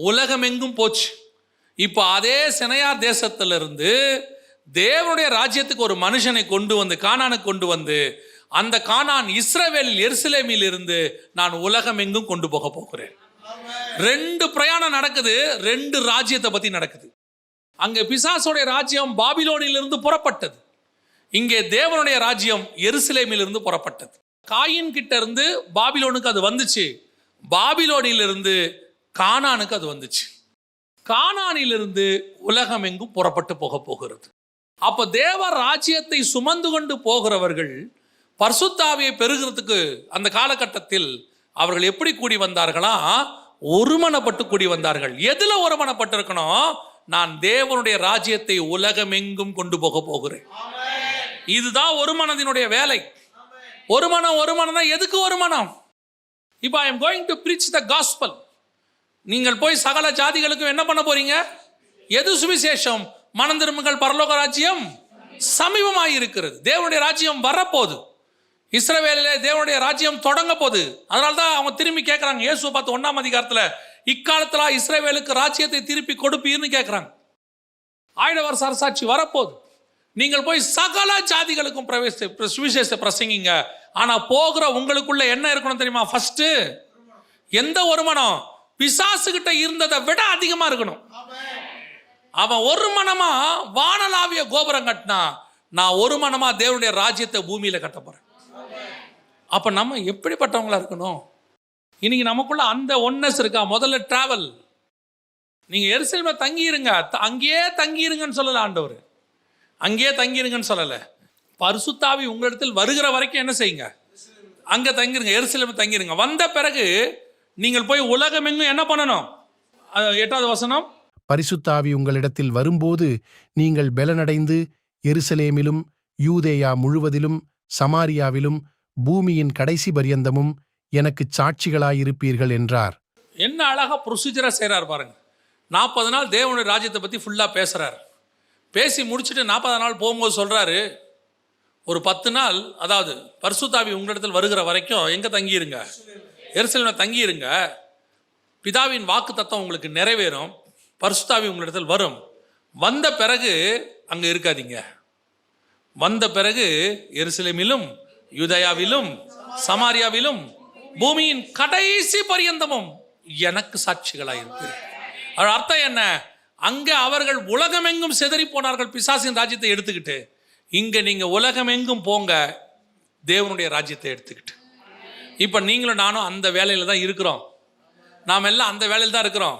உலகமெங்கும் போச்சு. இப்போ அதே சினையார் தேசத்திலிருந்து தேவனுடைய ராஜ்யத்துக்கு ஒரு மனுஷனை கொண்டு வந்து, கானானுக்கு கொண்டு வந்து, அந்த கானான் இஸ்ரவேலில் எருசலேமில் இருந்து நான் உலகமெங்கும் கொண்டு போக போகிறேன். 2 பிரயாணம் நடக்குது, 2 ராஜ்யத்தை பத்தி நடக்குது. அங்கே பிசாசோடைய ராஜ்யம் பாபிலோனிலிருந்து புறப்பட்டது, இங்கே தேவனுடைய ராஜ்யம் எருசலேமிலிருந்து புறப்பட்டது. காயின் கிட்ட இருந்து பாபிலோனுக்கு அது வந்துச்சு. பாபிலோனிலிருந்து கானானுக்கு அது வந்துச்சு. கானானிலிருந்து உலகம் எங்கும் புறப்பட்டு போக போகிறது. அப்ப தேவ ராஜ்யத்தை சுமந்து கொண்டு போகிறவர்கள் பரிசுத்த ஆவியை பெறுகிறதுக்கு அந்த காலகட்டத்தில் அவர்கள் எப்படி கூடி வந்தார்களா? ஒருமனப்பட்டு கூடி வந்தார்கள். எதுல ஒருமனப்பட்டு இருக்கணும்? நான் தேவனுடைய ராஜ்யத்தை உலகம் எங்கும் கொண்டு போக போகிறேன். இதுதான் ஒரு மனதினுடைய வேலை. ஒரு மனம் எதுக்கு ஒரு மனம்? இப்போ I am going to preach the gospel. நீங்கள் போய் சகல ஜாதிகளுக்கும் என்ன பண்ண போறீங்க? எது சுவிசேஷம்? மனம் திரும்புங்கள், பரலோக ராஜ்யம் சமீபமாய் இருக்கிறது. தேவனுடைய ராஜ்யம் வரப்போகுது. இஸ்ரவேலிலே தேவனுடைய ராஜ்யம் தொடங்க போகுது. அதனால தான் அவங்க திரும்பி கேட்குறாங்க, இயேசுவை பார்த்து 1ஆம் அதிகாரத்தில், இக்காலத்தில் இஸ்ரவேலுக்கு ராஜ்யத்தை திருப்பி கொடுப்பீர்னு கேட்குறாங்க. 1000 வருஷ அரசாட்சி வரப்போகுது. நீங்கள் போய் சகல ஜாதிகளுக்கும் சுவிசேஷத்தை பிரசங்கிங்க. ஆனால் போகிற உங்களுக்குள்ள என்ன இருக்கணும் தெரியுமா? ஃபர்ஸ்ட் எந்த ஒரு மனம்? பிசாசுகிட்ட இருந்ததை விட அதிகமாக இருக்கணும். அவன் ஒரு மனமா வானலாவிய கோபுரம் கட்டினா, நான் ஒரு மனமா தேவனுடைய ராஜ்யத்தை பூமியில கட்ட போறேன். அப்ப நம்ம எப்படிப்பட்டவங்களா இருக்கணும்? இன்னைக்கு நமக்குள்ள அந்த ஒன்னஸ் இருக்கா? முதல்ல டிராவல். நீங்க எருசலேம்ல தங்கி இருங்க, அங்கேயே தங்கி இருங்கன்னு சொல்லல ஆண்டவர். அங்கேயே தங்கி இருங்கன்னு சொல்லல. பரிசுத்த ஆவி உங்களிடத்தில் வருகிற வரைக்கும் என்ன செய்யுங்க? அங்க தங்கிருங்க, எருசலேம்ல தங்கிருங்க. வந்த பிறகு நீங்கள் போய் உலகமெங்கும் என்ன பண்ணணும்? 8வது வசனம், பரிசுத்த ஆவி உங்களிடத்தில் வரும்போது நீங்கள் பெலனடைந்து எருசலேமிலும் யூதேயா முழுவதிலும் சமாரியாவிலும் பூமியின் கடைசி பரியந்தமும் எனக்கு சாட்சிகளாயிருப்பீர்கள் என்றார். என்ன அழகா ப்ரொசீஜரா செய்றார் பாருங்க. 40 நாள் தேவனுடைய ராஜ்யத்தை பத்தி ஃபுல்லா பேசுறாரு. பேசி முடிச்சுட்டு 40 நாள் போகும்போது சொல்றாரு, ஒரு 10 நாள், அதாவது பரிசுத்த ஆவி உங்களிடத்தில் வருகிற வரைக்கும் எங்க தங்கியிருங்க? எருசலேமில் தங்கியிருங்க. பிதாவின் வாக்கு தத்தம் உங்களுக்கு நிறைவேறும். பரிசுத்த ஆவி உங்களிடத்தில் வரும். வந்த பிறகு அங்க இருக்காதீங்க. வந்த பிறகு எருசலேமிலும் யூதேயாவிலும் சமாரியாவிலும் பூமியின் கடைசி பரியந்தமும் எனக்கு சாட்சிகளாயிருப்பீர்கள். அதோட அர்த்தம் என்ன? அங்க அவர்கள் உலகமெங்கும் சிதறி போனார்கள் பிசாசின் ராஜ்யத்தை எடுத்துக்கிட்டு. இங்க நீங்க உலகமெங்கும் போங்க தேவனுடைய ராஜ்யத்தை எடுத்துக்கிட்டு. இப்ப நீங்களும் நானும் அந்த வேலையில தான் இருக்கிறோம். நாம் எல்லாம் அந்த வேலையில் தான் இருக்கிறோம்.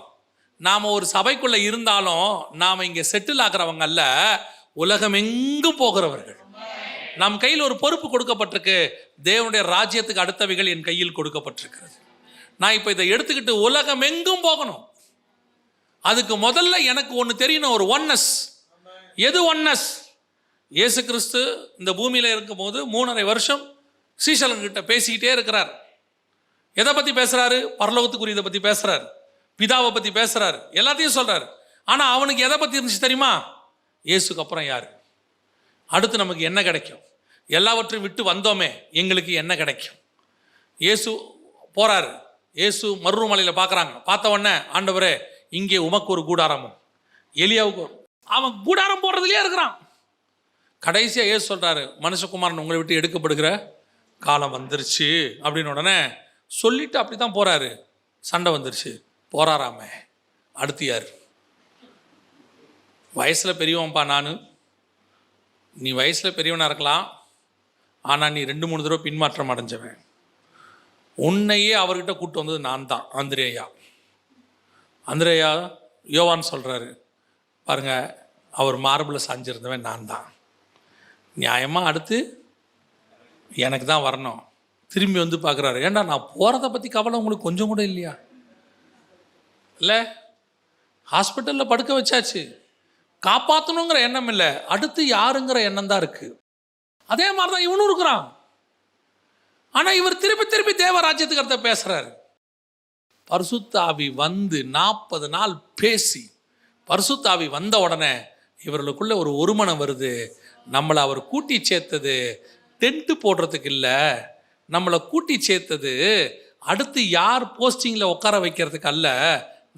நாம ஒரு சபைக்குள்ள இருந்தாலும் நாம இங்க செட்டில் ஆகிறவங்க அல்ல, உலகமெங்கும் போகிறவர்கள். நம் கையில் ஒரு பொறுப்பு கொடுக்கப்பட்டிருக்கு. தேவனுடைய ராஜ்யத்துக்கு அடுத்தவைகள் என் கையில் கொடுக்கப்பட்டிருக்கிறது. நான் இப்போ இதை எடுத்துக்கிட்டு உலகம் எங்கும் போகணும். அதுக்கு முதல்ல எனக்கு ஒன்று தெரியணும், ஒரு ஒன்னஸ். எது ஒன்னஸ்? இயேசு கிறிஸ்து இந்த பூமியில் இருக்கும்போது 3.5 வருஷம் சீஷலங்கிட்ட பேசிக்கிட்டே இருக்கிறார். எதை பற்றி பேசுகிறாரு? பரலோகத்துக்குரியதை பற்றி பேசுகிறார், பிதாவை பற்றி பேசுகிறார், எல்லாத்தையும் சொல்கிறார். ஆனால் அவனுக்கு எதை பற்றி இருந்துச்சு தெரியுமா? இயேசுக்கு அப்புறம் யார்? அடுத்து நமக்கு என்ன கிடைக்கும்? எல்லாவற்றையும் விட்டு வந்தோமே, எங்களுக்கு என்ன கிடைக்கும்? இயேசு போறாரு. இயேசு மருமலையில் பார்க்குறாங்க. பார்த்த உடனே, ஆண்டவரே இங்கே உமக்கு ஒரு கூடாரமும் எலியாவுக்கு. அவன் கூடாரம் போடுறதுலேயே இருக்கிறான். கடைசியாக இயேசு சொல்கிறாரு, மனுஷகுமாரன் உங்களை விட்டு எடுக்கப்படுகிற காலம் வந்துருச்சு அப்படின்னு உடனே சொல்லிட்டு அப்படி தான் போகிறாரு. சண்டை வந்துருச்சு, போறாராமே. அடுத்து யார்? வயசில் பெரியவன்பா நான், நீ வயசில் பெரியவனாக இருக்கலாம், ஆனால் நீ 2-3 தடவை பின்மாற்றம் அடைஞ்சவன். உன்னையே அவர்கிட்ட கூப்பிட்டு வந்தது நான் தான், அந்திரேயா. யோவான் சொல்கிறாரு பாருங்க, அவர் மார்பில் சாஞ்சிருந்தவன் நான் தான். நியாயமாக அடுத்து எனக்கு தான் வரணும். திரும்பி வந்து பார்க்குறாரு, ஏண்டா நான் போகிறத பற்றி கவலை உங்களுக்கு கொஞ்சம் கூட இல்லையா? இல்லை, ஹாஸ்பிட்டலில் படுக்க வச்சாச்சு, காப்பாற்றணுங்கிற எண்ணம் இல்லை, அடுத்து யாருங்கிற எண்ணம் தான் இருக்கு. அதே மாதிரி தான் இவனும் இருக்கிறான். ஆனால் இவர் திருப்பி திருப்பி தேவராஜ்யத்துக்கு அடுத்த பேசுறாரு. பரிசுத்த ஆவி வந்து 40 நாள் பேசி, பரிசுத்த ஆவி வந்த உடனே இவர்களுக்குள்ள ஒரு ஒருமனம் வருது. நம்மளை அவர் கூட்டி சேர்த்தது டென்ட்டு போடுறதுக்கு இல்லை, நம்மளை கூட்டி சேர்த்தது அடுத்து யார் போஸ்டிங்கில் உட்கார வைக்கிறதுக்கு அல்ல,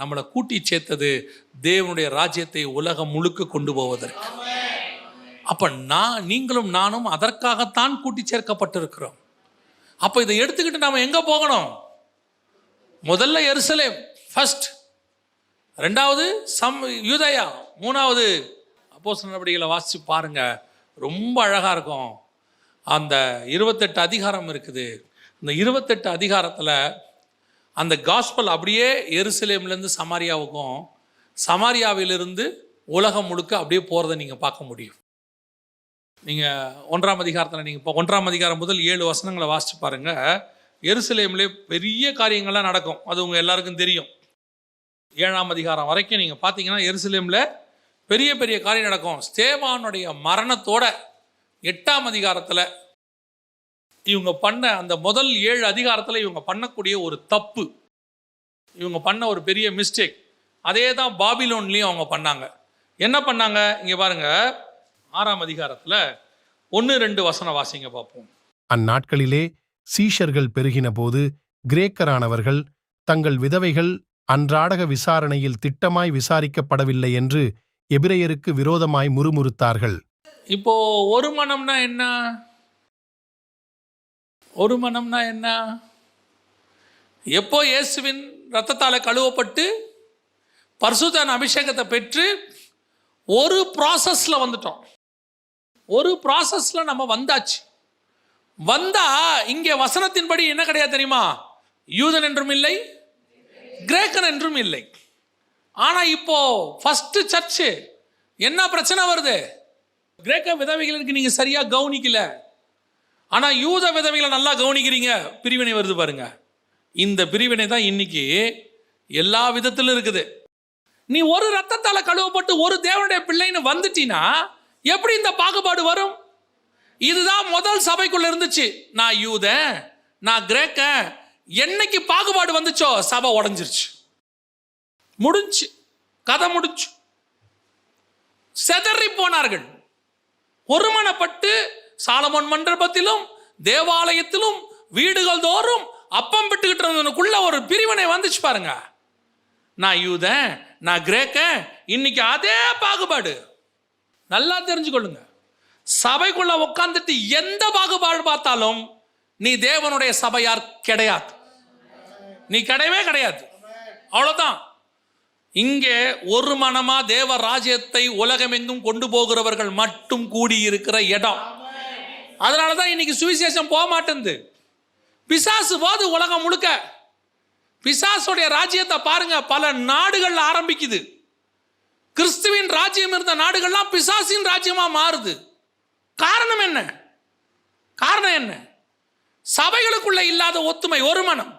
நம்மளை கூட்டி சேர்த்தது தேவனுடைய ராஜ்யத்தை உலகம் முழுக்க கொண்டு போவதற்கு. அப்ப நீங்களும் நானும் அதற்காகத்தான் கூட்டி சேர்க்கப்பட்டிருக்கிறோம். அப்ப இதை எடுத்துக்கிட்டு நாம எங்க போகணும்? முதல்ல எருசலேம் ஃபர்ஸ்ட், 2வது யூதேயா, 3வது அப்போஸ்தலர் நடவடிக்கைகளை வாசிச்சு பாருங்க, ரொம்ப அழகா இருக்கும். அந்த 28 அதிகாரம் இருக்குது. இந்த 28 அதிகாரத்தில் அந்த காஸ்பல் அப்படியே எருசலேம்லேருந்து சமாரியாவுக்கும், சமாரியாவிலிருந்து உலகம் முழுக்க அப்படியே போகிறத நீங்கள் பார்க்க முடியும். நீங்கள் 1ஆம் அதிகாரத்தில் நீங்கள் இப்போ 1ஆம் அதிகாரம் முதல் 7 வசனங்களை வாசித்து பாருங்கள். எருசலேம்லேயே பெரிய காரியங்கள்லாம் நடக்கும், அது உங்கள் எல்லாருக்கும் தெரியும். 7ஆம் அதிகாரம் வரைக்கும் நீங்கள் பார்த்தீங்கன்னா எருசலேமில் பெரிய பெரிய காரியம் நடக்கும். ஸ்தேவானுடைய மரணத்தோட 8ஆம் அதிகாரத்தில் இவங்க பண்ண அந்த முதல் 7 அதிகாரத்தில் இவங்க பண்ணக்கூடிய ஒரு தப்பு, இவங்க பண்ண ஒரு பெரிய மிஸ்டேக், அதே தான் பாபிலோன்லேயும் அவங்க பண்ணாங்க. என்ன பண்ணாங்க இங்கே பாருங்க, 6ஆம் அதிகாரத்தில் 1-2 வசனம் வாசிங்க பார்ப்போம். அந்நாட்களிலே சீஷர்கள் பெருகின போது கிரேக்கரானவர்கள் தங்கள் விதவைகள் அன்றாடக விசாரணையில் திட்டமாய் விசாரிக்கப்படவில்லை என்று எபிரெயருக்கு விரோதமாய் முறுமுறுத்தார்கள். இப்போ ஒரு மனம்னா என்ன? ஒரு மனம்னா என்ன? எப்போ இயேசுவின் இரத்தத்தால் கழுவப்பட்டு பரிசுத்த அபிஷேகத்தை பெற்று ஒரு ப்ராசஸில் வந்துட்டோம், ஒரு ப்ராசஸில் நம்ம வந்தாச்சு. வந்தா இங்கே வசனத்தின்படி என்ன கிடையாது தெரியுமா? யூதன் என்றும் இல்லை, கிரேக்கன் என்றும் இல்லை. ஆனால் இப்போ ஃபர்ஸ்ட் சர்ச்சு என்ன பிரச்சனை வருது? கிரேக்க விதவைகளுக்கு நீங்கள் சரியாக கவனிக்கல, ஆனால் யூத விதவைகளை நல்லா கவனிக்கிறீங்க, பிரிவினை வருது பாருங்க. இந்த பிரிவினை தான் இன்னைக்கு எல்லா விதத்திலும் இருக்குது. நீ ஒரு ரத்தத்தால் கழுவப்பட்டு ஒரு தேவனுடைய பிள்ளைன்னு வந்துட்டீன்னா எப்படி இந்த பாகுபாடு வரும்? இதுதான் முதல் சபைக்குள்ள இருந்துச்சு. நான் யூதன், நான் கிரேக்கன். என்னைக்கு பாகுபாடு வந்துச்சோ சபை உடைஞ்சிருச்சு, முடிஞ்சு, கதை முடிச்சு. செதறி போனார்கள். ஒருமனப்பட்டு சாலமோன் மண்டபத்திலும் தேவாலயத்திலும் வீடுகள் தோறும் அப்பம் பெற்றுக்கிட்டு இருந்தவனுக்குள்ள ஒரு பிரிவினை வந்துச்சு பாருங்க. நான் யூதன், நான் கிரேக்கன். இன்னைக்கு அதே பாகுபாடு. நல்லா தெரிஞ்சுக்கொள்ளுங்க, சபைக்குள்ள உட்கார்ந்துட்டு எந்த பாகுபாடு பார்த்தாலும் நீ தேவனுடைய சபையார் கிடையாது, நீ கிடையவே கிடையாது. அவ்வளவுதான். இங்கே ஒரு மனமா தேவ ராஜ்யத்தை உலகமெங்கும் கொண்டு போகிறவர்கள் மட்டும் கூடி இருக்கிற இடம். அதனாலதான் இன்னைக்கு சுவிசேஷம் போக மாட்டேங்குது. பிசாசு போது உலகம் முழுக்க. பிசாசுடைய ராஜ்யத்தை பாருங்க, பல நாடுகள் ஆரம்பிக்குது. கிறிஸ்துவின் ராஜ்யம் இருந்த நாடுகள்லாம் பிசாசின் ராஜ்யமா மாறுது. காரணம் என்ன? காரணம் என்ன? சபைகளுக்குள்ள இல்லாத ஒத்துமை, ஒரு மனம்.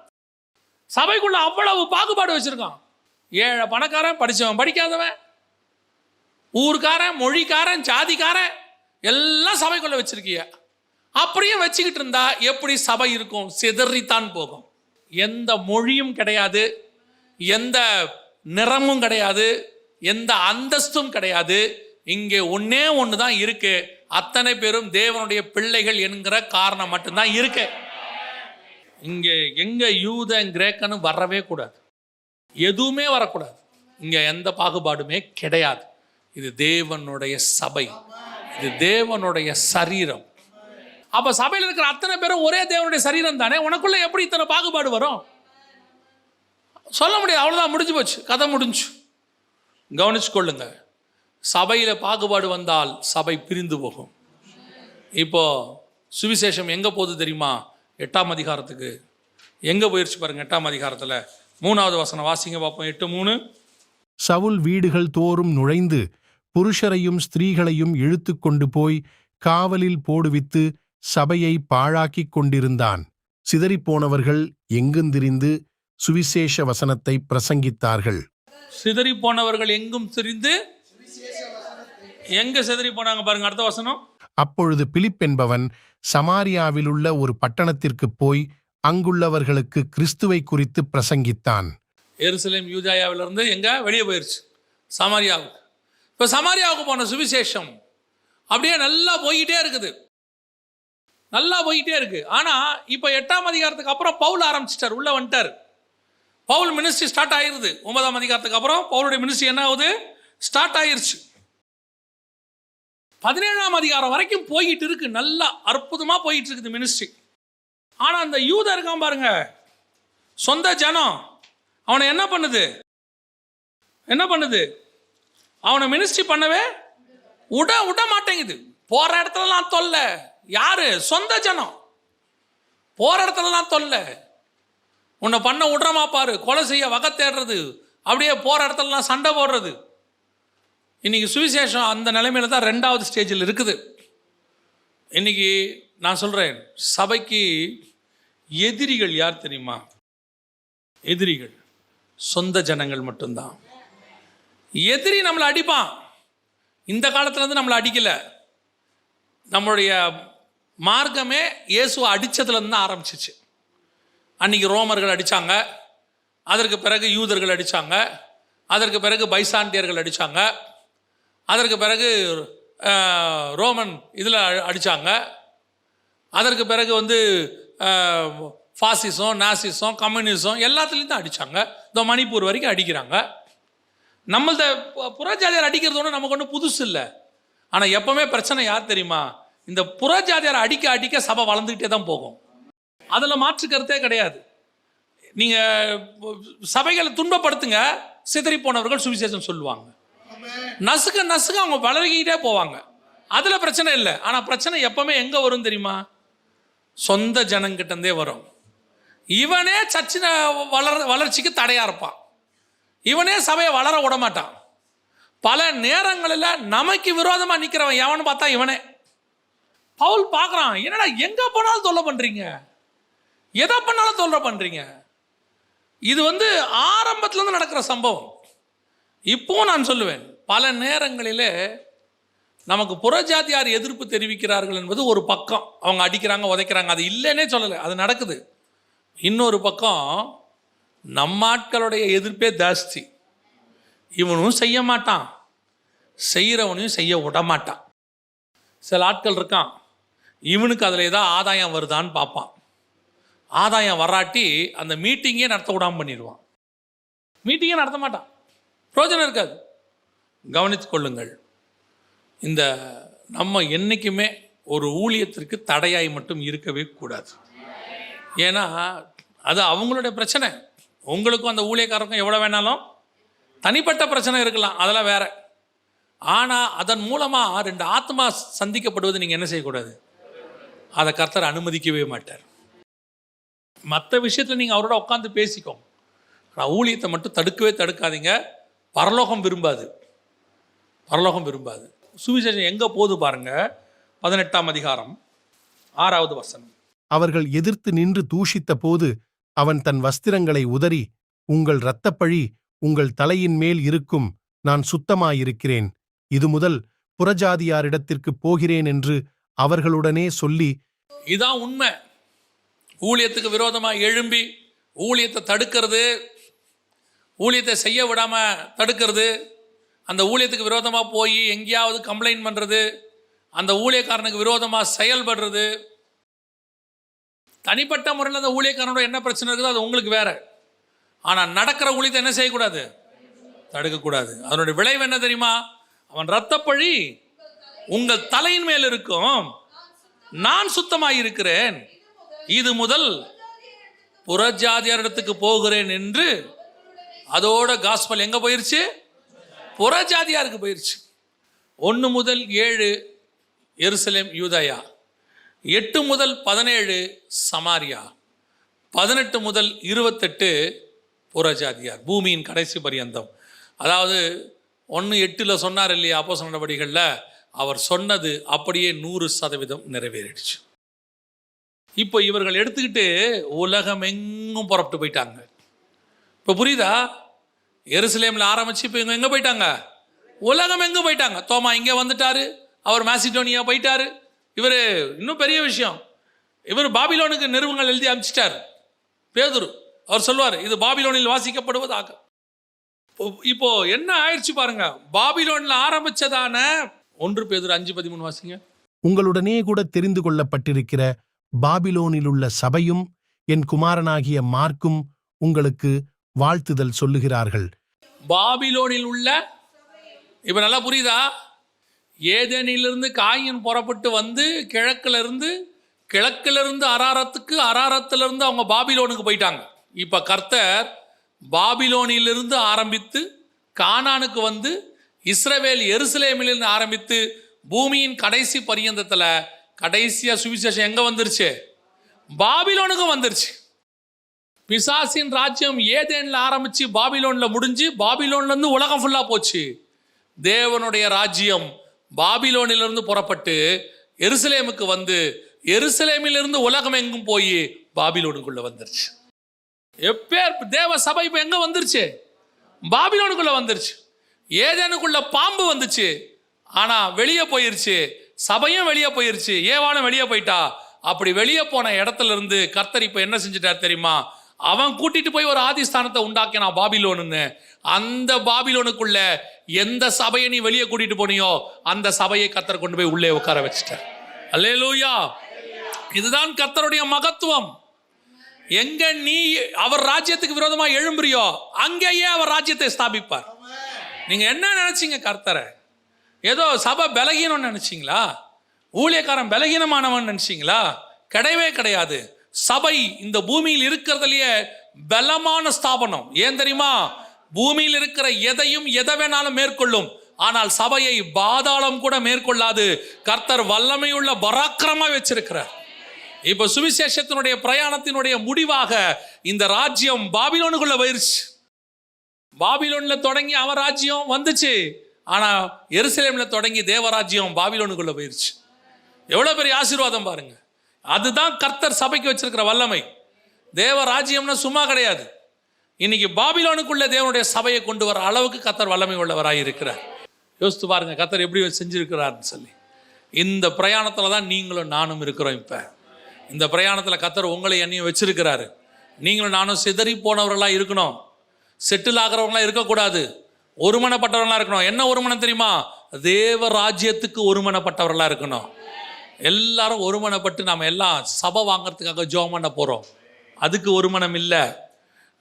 சபைக்குள்ள அவ்வளவு பாகுபாடு வச்சிருக்கான். ஏழை பணக்காரன், படிச்சவன் படிக்காதவன், ஊர்க்காரன், மொழிக்காரன், ஜாதிக்காரன் எல்லாம் சபைக்குள்ள வச்சிருக்கிய. அப்படியே வச்சுக்கிட்டு இருந்தா எப்படி சபை இருக்கும்? சிதறித்தான் போகும். எந்த மொழியும் கிடையாது, எந்த நிறமும் கிடையாது, எந்த அந்தஸ்தும் கிடையாது. இங்கே ஒன்னே ஒன்று தான் இருக்கு. அத்தனை பேரும் தேவனுடைய பிள்ளைகள் என்கிற காரணம் மட்டும்தான் இருக்கு. இங்கே எங்க யூதன் கிரேக்கனும் வரவே கூடாது, எதுவுமே வரக்கூடாது. இங்க எந்த பாகுபாடுமே கிடையாது. இது தேவனுடைய சபை, இது தேவனுடைய சரீரம். அப்ப சபையில் இருக்கிற அத்தனை பேரும் ஒரே தேவனுடைய சரீரம் தானே. உனக்குள்ள எப்படி இத்தனை பாகுபாடு வரும்? சொல்ல முடியாது. அவ்வளவுதான், முடிஞ்சு போச்சு, கதை முடிஞ்சு. கவனிச்சு கொள்ளுங்க, சபையில பாகுபாடு வந்தால் சபை பிரிந்து போகும். இப்போ சுவிசேஷம் எங்க போகுது தெரியுமா? 8ஆம் அதிகாரத்துக்கு எங்க போயிருச்சு பாருங்க. 8ஆம் அதிகாரத்துல 3வது வசனம் வாசிங்க பார்ப்போம். 8:3. சவுல் வீடுகள் தோறும் நுழைந்து புருஷரையும் ஸ்திரீகளையும் இழுத்து கொண்டு போய் காவலில் போடுவித்து சபையை பாழாக்கிக் கொண்டிருந்தான். சிதறிப்போனவர்கள் எங்குந்திரிந்து சுவிசேஷ வசனத்தை பிரசங்கித்தார்கள். சிதறி போனவர்கள் எங்கும் திரிந்து, எங்க சிதறி போனாங்க பாருங்க அடுத்த வசனம். அப்பொழுது பிலிப் என்பவன் சமாரியாவிலுள்ள ஒரு பட்டணத்திற்கு போய் அங்குள்ளவர்களுக்கு கிறிஸ்துவை குறித்து பிரசங்கித்தான். எருசலேம் யூதாயாவிலிருந்து எங்க வெளியே போயிருச்சு, சமாரியாவுக்கு. இப்போ சமாரியாவுக்கு போன சுவிசேஷம் அப்படியே நல்லா போயிட்டே இருக்குது, நல்லா போயிட்டே இருக்கு. ஆனா இப்போ 8ஆம் அதிகாரத்துக்கு அப்புறம் பவுல் ஆரம்பிச்சிட்டார், உள்ள வந்துட்டார். பவுல் மினிஸ்ட்ரி ஸ்டார்ட் ஆயிருது. 9ஆம் அதிகாரத்துக்கு அப்புறம் பவுலுடைய மினிஸ்ட்ரி என்ன ஆகுது? ஸ்டார்ட் ஆயிருச்சு. 17ஆம் அதிகாரம் வரைக்கும் போயிட்டு இருக்கு, நல்லா அற்புதமா போயிட்டு இருக்குது மினிஸ்ட்ரி. ஆனா அந்த யூதா இருக்கான் பாருங்க, சொந்த ஜனம், அவனை என்ன பண்ணுது? அவனை மினிஸ்ட்ரி பண்ணவே விட மாட்டேங்குது. போற இடத்துலலாம் தொல்லை. யாரு? சொந்த ஜனம். போற இடத்துலலாம் தொல்லை. உன்னை பண்ண விடுறமா பாரு, கொலை செய்ய வகை தேடுறது, அப்படியே போகிற இடத்துலலாம் சண்டை போடுறது. இன்றைக்கி சுவிசேஷம் அந்த நிலைமையில தான் 2வது ஸ்டேஜில் இருக்குது. இன்றைக்கி நான் சொல்கிறேன், சபைக்கு எதிரிகள் யார் தெரியுமா? எதிரிகள் சொந்த ஜனங்கள் மட்டும்தான். எதிரி நம்மளை அடிப்பான். இந்த காலத்துலேருந்து நம்மளை அடிக்கலை. நம்மளுடைய மார்க்கமே இயேசுவை அடித்ததுலேருந்து தான் ஆரம்பிச்சிச்சு. அன்றைக்கி ரோமர்கள் அடித்தாங்க, அதற்கு பிறகு யூதர்கள் அடித்தாங்க, அதற்கு பிறகு பைசாண்டியர்கள் அடித்தாங்க, அதற்கு பிறகு ரோமன் இதில் அடித்தாங்க, அதற்கு பிறகு ஃபாசிசம், நாசிசம், கம்யூனிசம் எல்லாத்துலேயும் தான் அடித்தாங்க. இந்த மணிப்பூர் வரைக்கும் அடிக்கிறாங்க. நம்மள்த புறஜாதியார் அடிக்கிறது ஒன்றும் நமக்கு ஒன்றும் புதுசு இல்லை. ஆனால் எப்போவுமே பிரச்சனை யார் தெரியுமா? இந்த புறஜாதியார் அடிக்க அடிக்க சபை வளர்ந்துக்கிட்டே தான் போகும். அதில் மாற்று கருத்தே கிடையாது. நீங்கள் சபைகளை துன்பப்படுத்துங்க, சிதறி போனவர்கள் சுவிசேஷம் சொல்லுவாங்க. நசுக்க நசுக்க அவங்க வளர்கிட்டே போவாங்க. அதில் பிரச்சனை இல்லை. ஆனால் பிரச்சனை எப்பவுமே எங்கே வரும் தெரியுமா? சொந்த ஜனங்கிட்டே வரும். இவனே சர்ச்சின வளர்ச்சிக்கு தடையாக இருப்பான். இவனே சபையை வளர விட மாட்டான். பல நேரங்களில் நமக்கு விரோதமாக நிற்கிறவன் எவனு பார்த்தா இவனே. பவுல் பார்க்குறான், என்னடா எங்கே போனாலும் தொல்லை பண்ணுறீங்க, எதை பண்ணாலும் தொல்லை பண்ணுறீங்க. இது ஆரம்பத்துலேருந்து நடக்கிற சம்பவம். இப்போவும் நான் சொல்லுவேன், பல நேரங்களிலே நமக்கு புறஜாதியார் எதிர்ப்பு தெரிவிக்கிறார்கள் என்பது ஒரு பக்கம். அவங்க அடிக்கிறாங்க, உதைக்கிறாங்க, அது இல்லைன்னே சொல்லலை, அது நடக்குது. இன்னொரு பக்கம் நம்ம ஆட்களுடைய எதிர்ப்பே ஜாஸ்தி. இவனும் செய்ய மாட்டான், செய்கிறவனையும் செய்ய விட மாட்டான். சில ஆட்கள் இருக்கான், இவனுக்கு அதில் ஏதாவது ஆதாயம் வருதான்னு பார்ப்பான். ஆதாயம் வராட்டி அந்த மீட்டிங்கே நடத்த விடாமல் பண்ணிடுவான். மீட்டிங்கே நடத்த மாட்டான், பிரயோஜனம் இருக்காது. கவனித்து கொள்ளுங்கள், இந்த நம்ம என்றைக்குமே ஒரு ஊழியத்திற்கு தடையாய் மட்டும் இருக்கவே கூடாது. ஏன்னா அது அவங்களுடைய பிரச்சனை. உங்களுக்கும் அந்த ஊழியக்காரருக்கும் எவ்வளோ வேணாலும் தனிப்பட்ட பிரச்சனை இருக்கலாம், அதெல்லாம் வேற. ஆனால் அதன் மூலமாக 2 ஆத்மா சந்திக்கப்படுவது நீங்கள் என்ன செய்யக்கூடாது? அதை கர்த்தர் அனுமதிக்கவே மாட்டார். மற்ற விஷயத்தில் நீங்கள் அவரோட உட்காந்து பேசிக்கோங்க, ஆனால் ஊழியத்தை மட்டும் தடுக்கவே தடுக்காதீங்க. பரலோகம் விரும்பாது, பரலோகம் விரும்பாது. சுவிசேஷம் எங்கே போகுது பாருங்க, 18ஆம் அதிகாரம் 6வது வசனம். அவர்கள் எதிர்த்து நின்று தூஷித்த போது அவன் தன் வஸ்திரங்களை உதறி, உங்கள் இரத்தப்பழி உங்கள் தலையின் மேல் இருக்கும், நான் சுத்தமாயிருக்கிறேன், இது முதல் புறஜாதியாரிடத்திற்கு போகிறேன் என்று அவர்களுடனே சொல்லி. இதான் உண்மை. ஊழியத்துக்கு விரோதமாக எழும்பி ஊழியத்தை தடுக்கிறது, ஊழியத்தை செய்ய விடாமல் தடுக்கிறது, அந்த ஊழியத்துக்கு விரோதமாக போய் எங்கேயாவது கம்ப்ளைண்ட் பண்ணுறது, அந்த ஊழியக்காரனுக்கு விரோதமாக செயல்படுறது. தனிப்பட்ட முறையில் அந்த ஊழியக்காரனோட என்ன பிரச்சனை இருக்குதோ அது உங்களுக்கு வேற. ஆனால் நடக்கிற ஊழியத்தை என்ன செய்யக்கூடாது? தடுக்கக்கூடாது. அதனுடைய விளைவு என்ன தெரியுமா? அவன் இரத்தப்பழி உங்கள் தலையின் மேல் இருக்கும், நான் சுத்தமாக இருக்கிறேன், இது முதல் புறஜாதியாரிடத்துக்கு போகிறேன் என்று. அதோட காஸ்பல் எங்கே போயிருச்சு? புறஜாதியாருக்கு போயிருச்சு. 1 முதல் 7 எருசலேம் யூதயா, 8 முதல் 17 சமாரியா, 18 முதல் 28 புறஜாதியார், பூமியின் கடைசி பரியந்தம். அதாவது 1:8 சொன்னார் இல்லையா அப்போஸ்தலர் நடவடிக்கைகளில், அவர் சொன்னது அப்படியே 100% நிறைவேறிடுச்சு. இப்போ இவர்கள் எடுத்துக்கிட்டு உலகம் எங்கும் புறப்பட்டு போயிட்டாங்க. இப்போ புரியுதா? எருசலேமில் ஆரம்பிச்சு இப்போ இவங்க எங்கே போயிட்டாங்க? உலகம் எங்கே போயிட்டாங்க. தோமா இங்கே வந்துட்டாரு, அவர் மாசிடோனியா போயிட்டாரு. இவர் இன்னும் பெரிய விஷயம், இவர் பாபிலோனுக்கு நிறுவனங்கள் எழுதி அனுப்பிச்சிட்டார். பேதுரு அவர் சொல்லுவார், இது பாபிலோனில் வாசிக்கப்படுவதாக. இப்போ என்ன ஆயிடுச்சு பாருங்க, பாபிலோனில் ஆரம்பிச்சதான 1 பேதுரு 5:13 வாசிங்க. உங்களுடனே கூட தெரிந்து கொள்ளப்பட்டிருக்கிற பாபிலோனில் உள்ள சபையும் என் குமாரனாகிய மார்க்கும் உங்களுக்கு வாழ்த்துதல் சொல்லுகிறார்கள். பாபிலோனில் உள்ள, இப்ப நல்லா புரியுதா? ஏதேனிலிருந்து காயின் புறப்பட்டு வந்து கிழக்கிலிருந்து அராரத்துக்கு, அராரத்திலிருந்து அவங்க பாபிலோனுக்கு போயிட்டாங்க. இப்ப கர்த்தர் பாபிலோனிலிருந்து ஆரம்பித்து கானானுக்கு வந்து, இஸ்ரவேல் எருசலேமிலிருந்து ஆரம்பித்து பூமியின் கடைசி பரியந்தத்தில் கடைசியா சுவிசேஷம் எங்க வந்துருச்சு? பாபிலோனுக்கும் வந்துருச்சு. பிசாசின் ராஜ்யம் ஏதேன்ல ஆரம்பிச்சு பாபிலோன்ல முடிஞ்சு பாபிலோன்ல இருந்து உலகம் ஃபுல்லா போச்சு. தேவனுடைய ராஜ்யம் பாபிலோனிலிருந்து புறப்பட்டு எருசலேமுக்கு வந்து எருசலேமிலிருந்து உலகம் எங்கும் போய் பாபிலோனுக்குள்ள வந்துருச்சு. தேவ சபை இப்ப எங்க வந்துருச்சு? பாபிலோனுக்குள்ள வந்துருச்சு. ஏதேனுக்குள்ள பாம்பு வந்துச்சு, ஆனா வெளியே போயிருச்சு. சபையும் வெளியே போயிருச்சு, ஏவானும் வெளியே போயிட்டா. அப்படி வெளியே போன இடத்துல இருந்து கர்த்தர் இப்ப என்ன செஞ்சிட்டார் தெரியுமா? அவன் கூட்டிட்டு போய் ஒரு ஆதிஸ்தானத்தை உண்டாக்கினான் பாபிலோனுன்னு. அந்த பாபிலோனுக்குள்ள எந்த சபையை நீ வெளியே கூட்டிட்டு போனியோ அந்த சபையை கர்த்தர் கொண்டு போய் உள்ளே உட்கார வச்சுட்டார். அல்லேலூயா. இதுதான் கர்த்தருடைய மகத்துவம். எங்க நீ அவர் ராஜ்யத்துக்கு விரோதமா எழும்புறியோ அங்கேயே அவர் ராஜ்யத்தை ஸ்தாபிப்பார். நீங்க என்ன நினைச்சீங்க? கர்த்தரை ஏதோ சபை பலகீனம் நினைச்சீங்களா? ஊழியக்காரன் பலகீனமானவன் நினைச்சீங்களா? கிடையவே கிடையாது. சபை இந்த பூமியில் இருக்கிறதுலயே பலமான ஸ்தாபனம். ஏன் தெரியுமா? பூமியில் இருக்கிற எதையும் எதை வேணாலும் மேற்கொள்ளும், ஆனால் சபையை பாதாளம் கூட மேற்கொள்ளாது. கர்த்தர் வல்லமையுள்ள பராக்கிரமா வச்சிருக்கிறார். இப்ப சுவிசேஷத்தினுடைய பிரயாணத்தினுடைய முடிவாக இந்த ராஜ்யம் பாபிலோனுக்குள்ள போயிருச்சு. பாபிலோன்ல தொடங்கி அவன் ராஜ்யம் வந்துச்சு, ஆனா எருசலேம்ல தொடங்கி தேவராஜ்யம் பாபிலோனுக்குள்ள போயிருச்சு. எவ்வளவு பெரிய ஆசீர்வாதம் பாருங்க. அதுதான் கர்த்தர் சபைக்கு வச்சிருக்கிற வல்லமை. தேவ ராஜ்யம்னா சும்மா கிடையாது. இன்னைக்கு பாபிலோனுக்குள்ள தேவனுடைய சபையை கொண்டு வர அளவுக்கு கர்த்தர் வல்லமை உள்ளவராய் இருக்கிறார். யோசித்து பாருங்க கர்த்தர் எப்படி செஞ்சிருக்கிறார்னு சொல்லி. இந்த பிரயாணத்துல தான் நீங்களும் நானும் இருக்கிறோம். இப்ப இந்த பிரயாணத்துல கர்த்தர் உங்களை என்னையும் வச்சிருக்கிறாரு. நீங்களும் நானும் சிதறி போனவர்களா இருக்கணும், செட்டில் ஆகிறவங்களா இருக்கக்கூடாது, ஒருமனப்பட்டவர்களா இருக்கணும். என்ன ஒருமனம் தெரியுமா? தேவ ராஜ்யத்துக்கு ஒருமனப்பட்டவர்களா இருக்கணும். எல்லாரும் ஒருமனப்பட்டு நாம எல்லாம் சபை வாங்கறதுக்காக ஜெபம் பண்ண போறோம், அதுக்கு ஒருமனம் இல்லை.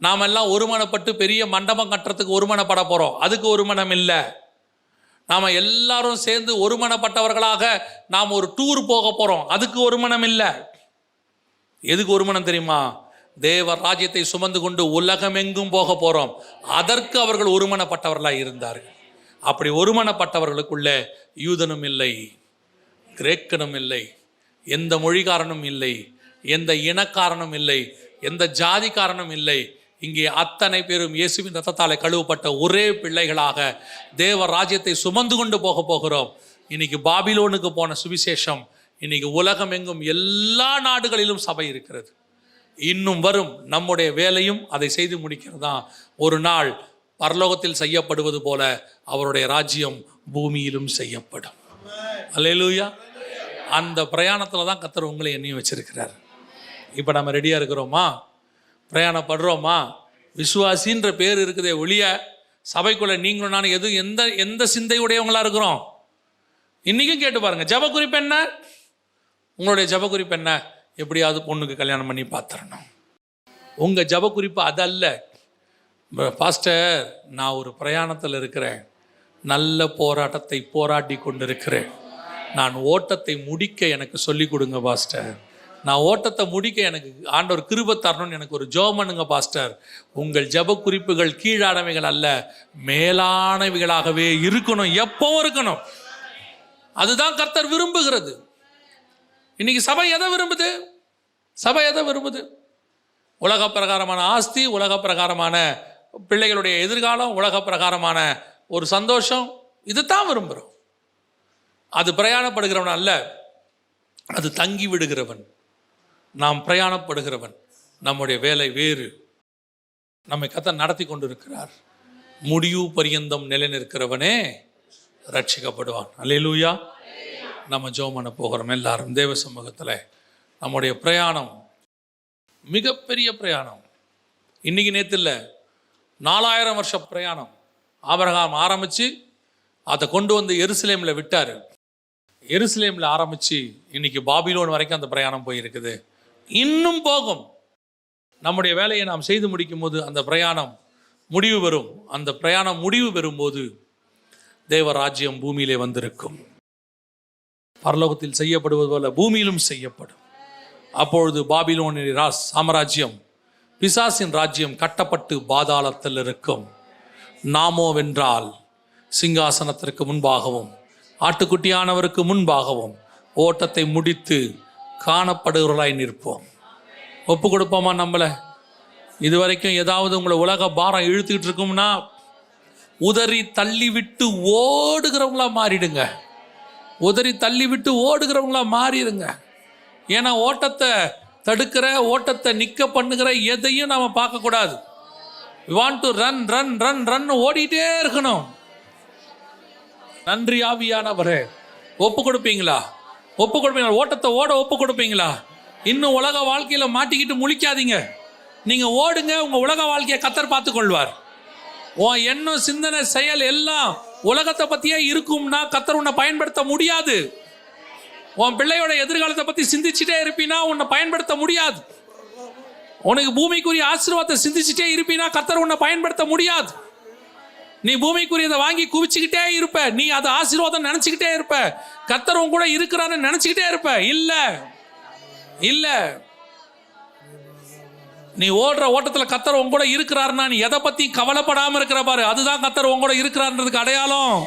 நாம எல்லாம் ஒருமனப்பட்டு பெரிய மண்டபம் கட்டுறதுக்கு ஒருமனப்பட போறோம், அதுக்கு ஒருமனம் இல்லை. நாம எல்லாரும் சேர்ந்து ஒருமனப்பட்டவர்களாக நாம் ஒரு டூர் போக போறோம், அதுக்கு ஒருமனம் இல்லை. எதுக்கு ஒருமனம் தெரியுமா? தேவ ராஜ்யத்தை சுமந்து கொண்டு உலகம் எங்கும் போக போறோம், அதற்கு அவர்கள் ஒருமனப்பட்டவர்களாக இருந்தார்கள். அப்படி ஒருமனப்பட்டவர்களுக்குள்ள யூதனும் இல்லை, கிரேக்கனும் இல்லை, எந்த மொழிக்காரனும் இல்லை, எந்த இனக்காரனும் இல்லை, எந்த ஜாதிக்காரனும் இல்லை. இங்கே அத்தனை பேரும் இயேசுவின் ரத்தத்தாலே கழுவப்பட்ட ஒரே பிள்ளைகளாக தேவ ராஜ்யத்தை சுமந்து கொண்டு போக போகிறோம். இன்னைக்கு பாபிலோனுக்கு போன சுவிசேஷம் இன்னைக்கு உலகம் எங்கும் எல்லா நாடுகளிலும் சபை இருக்கிறது. இன்னும் வரும் நம்முடைய வேலையும் அதை செய்து முடிக்கிறதா. ஒரு நாள் பரலோகத்தில் செய்யப்படுவது போல அவருடைய ராஜ்யம் பூமியிலும் செய்யப்படும். அல்லேலூயா. அந்த பிரயாணத்தில் தான் கர்த்தர் உங்களை என்னையும் வச்சிருக்கிறார். இப்போ நம்ம ரெடியாக இருக்கிறோமா? பிரயாணப்படுறோமா? விசுவாசின்ற பேர் இருக்குதே ஒழிய சபைக்குள்ள நீங்களும் நானும் எந்த சிந்தையுடையவங்களா இருக்கிறோம்? இன்னைக்கும் கேட்டு பாருங்க. ஜப குறிப்பு என்ன? உங்களுடைய ஜப குறிப்பு என்ன? எப்படியாவது பொண்ணுக்கு கல்யாணம் பண்ணி பார்த்துடணும். உங்க ஜப குறிப்பு அதல்ல. பாஸ்டர், நான் ஒரு பிரயாணத்தில் இருக்கிறேன், நல்ல போராட்டத்தை போராடி கொண்டிருக்கிறேன், நான் ஓட்டத்தை முடிக்க எனக்கு சொல்லிக் கொடுங்க பாஸ்டர், நான் ஓட்டத்தை முடிக்க எனக்கு ஆண்டவர் கிருபை தரணும்னு எனக்கு ஒரு ஜெபம் பண்ணுங்க பாஸ்டர். உங்கள் ஜெப குறிப்புகள் கீழானவைகள் அல்ல, மேலானவைகளாகவே இருக்கணும், எப்பவும் இருக்கணும். அதுதான் கர்த்தர் விரும்புகிறது. இன்னைக்கு சபை எதை விரும்புது? சபை எதை விரும்புது? உலக பிரகாரமான ஆஸ்தி, உலக பிரகாரமான பிள்ளைகளுடைய எதிர்காலம், உலக பிரகாரமான ஒரு சந்தோஷம், இதுதான் விரும்புகிறோம். அது பிரயாணப்படுகிறவன் அல்ல, அது தங்கி விடுகிறவன். நாம் பிரயாணப்படுகிறவன். நம்முடைய வேலை வேறு. நம்மை கர்த்தர் நடத்தி கொண்டிருக்கிறார். முடிவு பரியந்தம் நிலைநிற்கிறவனே ரட்சிக்கப்படுவான். அல்லேலூயா. நம்ம ஜெபம் பண்ண போகிறோம் எல்லாரும் தேவ சமூகத்தில். நம்முடைய பிரயாணம் மிகப்பெரிய பிரயாணம். இன்னைக்கு நேற்று இல்லை, 4000 வருஷ பிரயாணம். ஆபிரகாம் ஆரம்பித்து அதை கொண்டு வந்து எருசலேமில் விட்டார். எருசலேமில் ஆரம்பித்து இன்னைக்கு பாபிலோன் வரைக்கும் அந்த பிரயாணம் போயிருக்குது, இன்னும் போகும். நம்முடைய வேலையை நாம் செய்து முடிக்கும் போது அந்த பிரயாணம் முடிவு பெறும். அந்த பிரயாணம் முடிவு பெறும்போது தேவ ராஜ்யம் பூமியிலே வந்திருக்கும். பரலோகத்தில் செய்யப்படுவது போல பூமியிலும் செய்யப்படும். அப்பொழுது பாபிலோனின் சாம்ராஜ்யம், பிசாசின் ராஜ்யம் கட்டப்பட்டு பாதாளத்தில் இருக்கும். நாமோ வென்றால் சிங்காசனத்திற்கு முன்பாகவும் ஆட்டுக்குட்டியானவருக்கு முன்பாகவும் ஓட்டத்தை முடித்து காணப்படுகிறவர்களாய் நிற்போம். ஒப்பு கொடுப்போமா? நம்மளை இது வரைக்கும் ஏதாவது உங்களை உலக பாரம் இழுத்துக்கிட்டு இருக்கும்னா உதறி தள்ளி விட்டு ஓடுகிறவங்களா மாறிடுங்க. உதறி தள்ளி விட்டு ஓடுகிறவங்களா மாறிடுங்க. ஏன்னா ஓட்டத்தை தடுக்கிற, ஓட்டத்தை நிற்க பண்ணுகிற எதையும் நாம் பார்க்கக்கூடாது. We want to run run run run ஓடிட்டே இருக்கணும். நன்றி ஆவியானவரே, ஒப்பு கொடுப்பீங்களா? ஒப்பு கொடுப்பீங்களா? ஓட்டத்தை ஓட ஒப்பு கொடுப்பீங்களா? இன்னும் உலக வாழ்க்கையில மாட்டிக்கிட்டு முழிக்காதீங்க. நீங்க ஓடுங்க, உங்க உலக வாழ்க்கையை கர்த்தர் பார்த்துக் கொள்வார். உன் எண்ணம், சிந்தனை, செயல் எல்லாம் உலகத்தை பத்தியே இருக்கும்னா கர்த்தர் உன்னை பயன்படுத்த முடியாது. உன் பிள்ளையோட எதிர்காலத்தை பத்தி சிந்திச்சுட்டே இருப்பீனா உன்னை பயன்படுத்த முடியாது. உனக்கு பூமிக்குரிய ஆசீர்வாதத்தை சிந்திச்சுட்டே இருப்பீனா கர்த்தர் உன்னை பயன்படுத்த முடியாது. நீ பூமிக்குரியதை வாங்கி குவிச்சுக்கிட்டே இருப்ப, நீ அதை ஆசீர்வாதம் நினைச்சுக்கிட்டே இருப்ப, கர்த்தர் உன் கூட இருக்கிறான்னு நினைச்சுக்கிட்டே இருப்ப. இல்ல இல்ல, நீ ஓடுற ஓட்டத்தில் கர்த்தர் உன் கூட இருக்கிறாருன்னா நீ எதை பத்தி கவலைப்படாம இருக்கிற பாரு, அதுதான் கர்த்தர் உன் கூட இருக்கிறாருன்றதுக்கு அடையாளம்.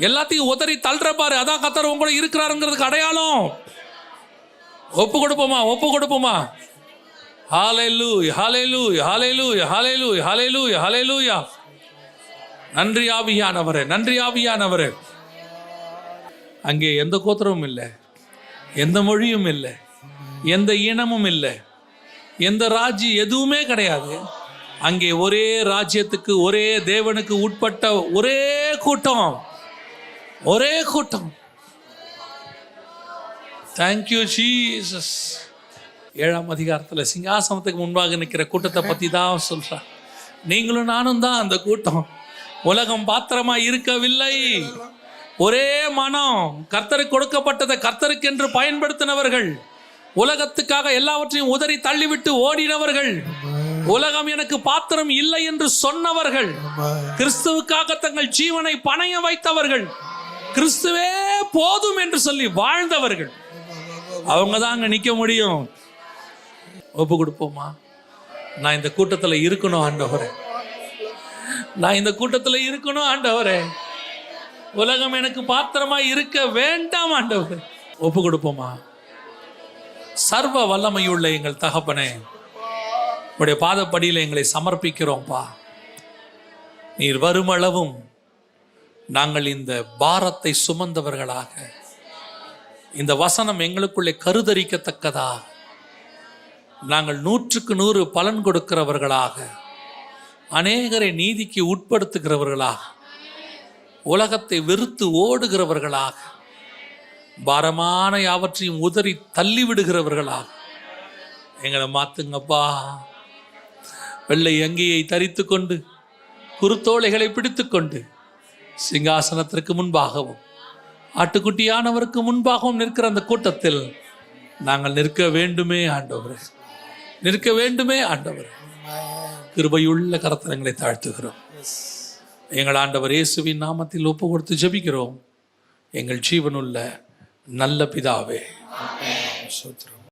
எல்லாத்தையும் உதறி தள்ளுற பாரு, அதான் கர்த்தர் உன் கூட இருக்கிறாருங்கிறதுக்கு அடையாளம். ஒப்பு கொடுப்போமா? ஒப்பு கொடுப்போமா? ஹல்லேலூயா ஹல்லேலூயா ஹல்லேலூயா ஹல்லேலூயா ஹல்லேலூயா ஹல்லேலூயா. நன்றி ஆவியானவரே, நன்றி ஆவியானவரே. அங்கே எந்த கோத்திரமும் இல்லை, எந்த மொழியும் இல்லை, எந்த இனமும் இல்லை, எந்த ராஜ்யம் எதுவுமே கிடையாது. அங்கே ஒரே ராஜ்யத்துக்கு, ஒரே தேவனுக்கு உட்பட்ட ஒரே கூட்டம், ஒரே கூட்டம். Thank you Jesus. 7ஆம் அதிகாரத்தில் சிங்காசனத்துக்கு முன்பாக நிற்கிற கூட்டத்தை பற்றி தான் சொல்கிறார். நீங்களும் நானும் தான் அந்த கூட்டம். உலகம் பாத்திரமா இருக்கவில்லை, ஒரே மனம். கர்த்தருக்கு கொடுக்கப்பட்டதை கர்த்தருக்கென்று பயன்படுத்தினவர்கள், உலகத்துக்காக எல்லாவற்றையும் உதறி தள்ளிவிட்டு ஓடினவர்கள், உலகம் எனக்கு பாத்திரம் இல்லை என்று சொன்னவர்கள், கிறிஸ்துவுக்காக தங்கள் ஜீவனை பணயம் வைத்தவர்கள், கிறிஸ்துவே போதும் என்று சொல்லி வாழ்ந்தவர்கள், அவங்க தான் அங்க நிக்க முடியும். ஒப்பு கொடுப்போமா? நான் இந்த கூட்டத்தில் இருக்கணும் ஆண்டவரே, நான் இந்த கூட்டத்தில் இருக்கணும் ஆண்டவரே. உலகம் எனக்கு பாத்திரமா இருக்க வேண்டாம் ஆண்டவரே. ஒப்பு கொடுப்போமா? சர்வ வல்லமையுள்ள எங்கள் தகப்பனே, உடைய பாதப்படியில் எங்களை சமர்ப்பிக்கிறோம்ப்பா. நீர் வருமளவும் நாங்கள் இந்த பாரத்தை சுமந்தவர்களாக, இந்த வசனம் எங்களுக்குள்ளே கருதரிக்கத்தக்கதாக, நாங்கள் 100க்கு 100 பலன் கொடுக்கிறவர்களாக, அநேகரை நீதிக்கு உட்படுத்துகிறவர்களாக, உலகத்தை வெறுத்து ஓடுகிறவர்களாக, பாரமான யாவற்றையும் உதறி தள்ளிவிடுகிறவர்களாக எங்களை மாத்துங்கப்பா. வெள்ளை அங்கியை தரித்து கொண்டு, குருத்தோலைகளை பிடித்து கொண்டு, சிங்காசனத்திற்கு முன்பாகவும் ஆட்டுக்குட்டியானவருக்கு முன்பாகவும் நிற்கிற அந்த கூட்டத்தில் நாங்கள் நிற்க வேண்டுமே ஆண்டவரே, நிற்க வேண்டுமே ஆண்டவரே. கிருபையுள்ள கரத்தலங்களை தாழ்த்துகிறோம். எங்கள் ஆண்டவர் இயேசுவின் நாமத்தில் ஒப்பு கொடுத்து ஜெபிக்கிறோம். எங்கள் ஜீவனுள்ள நல்ல பிதாவே.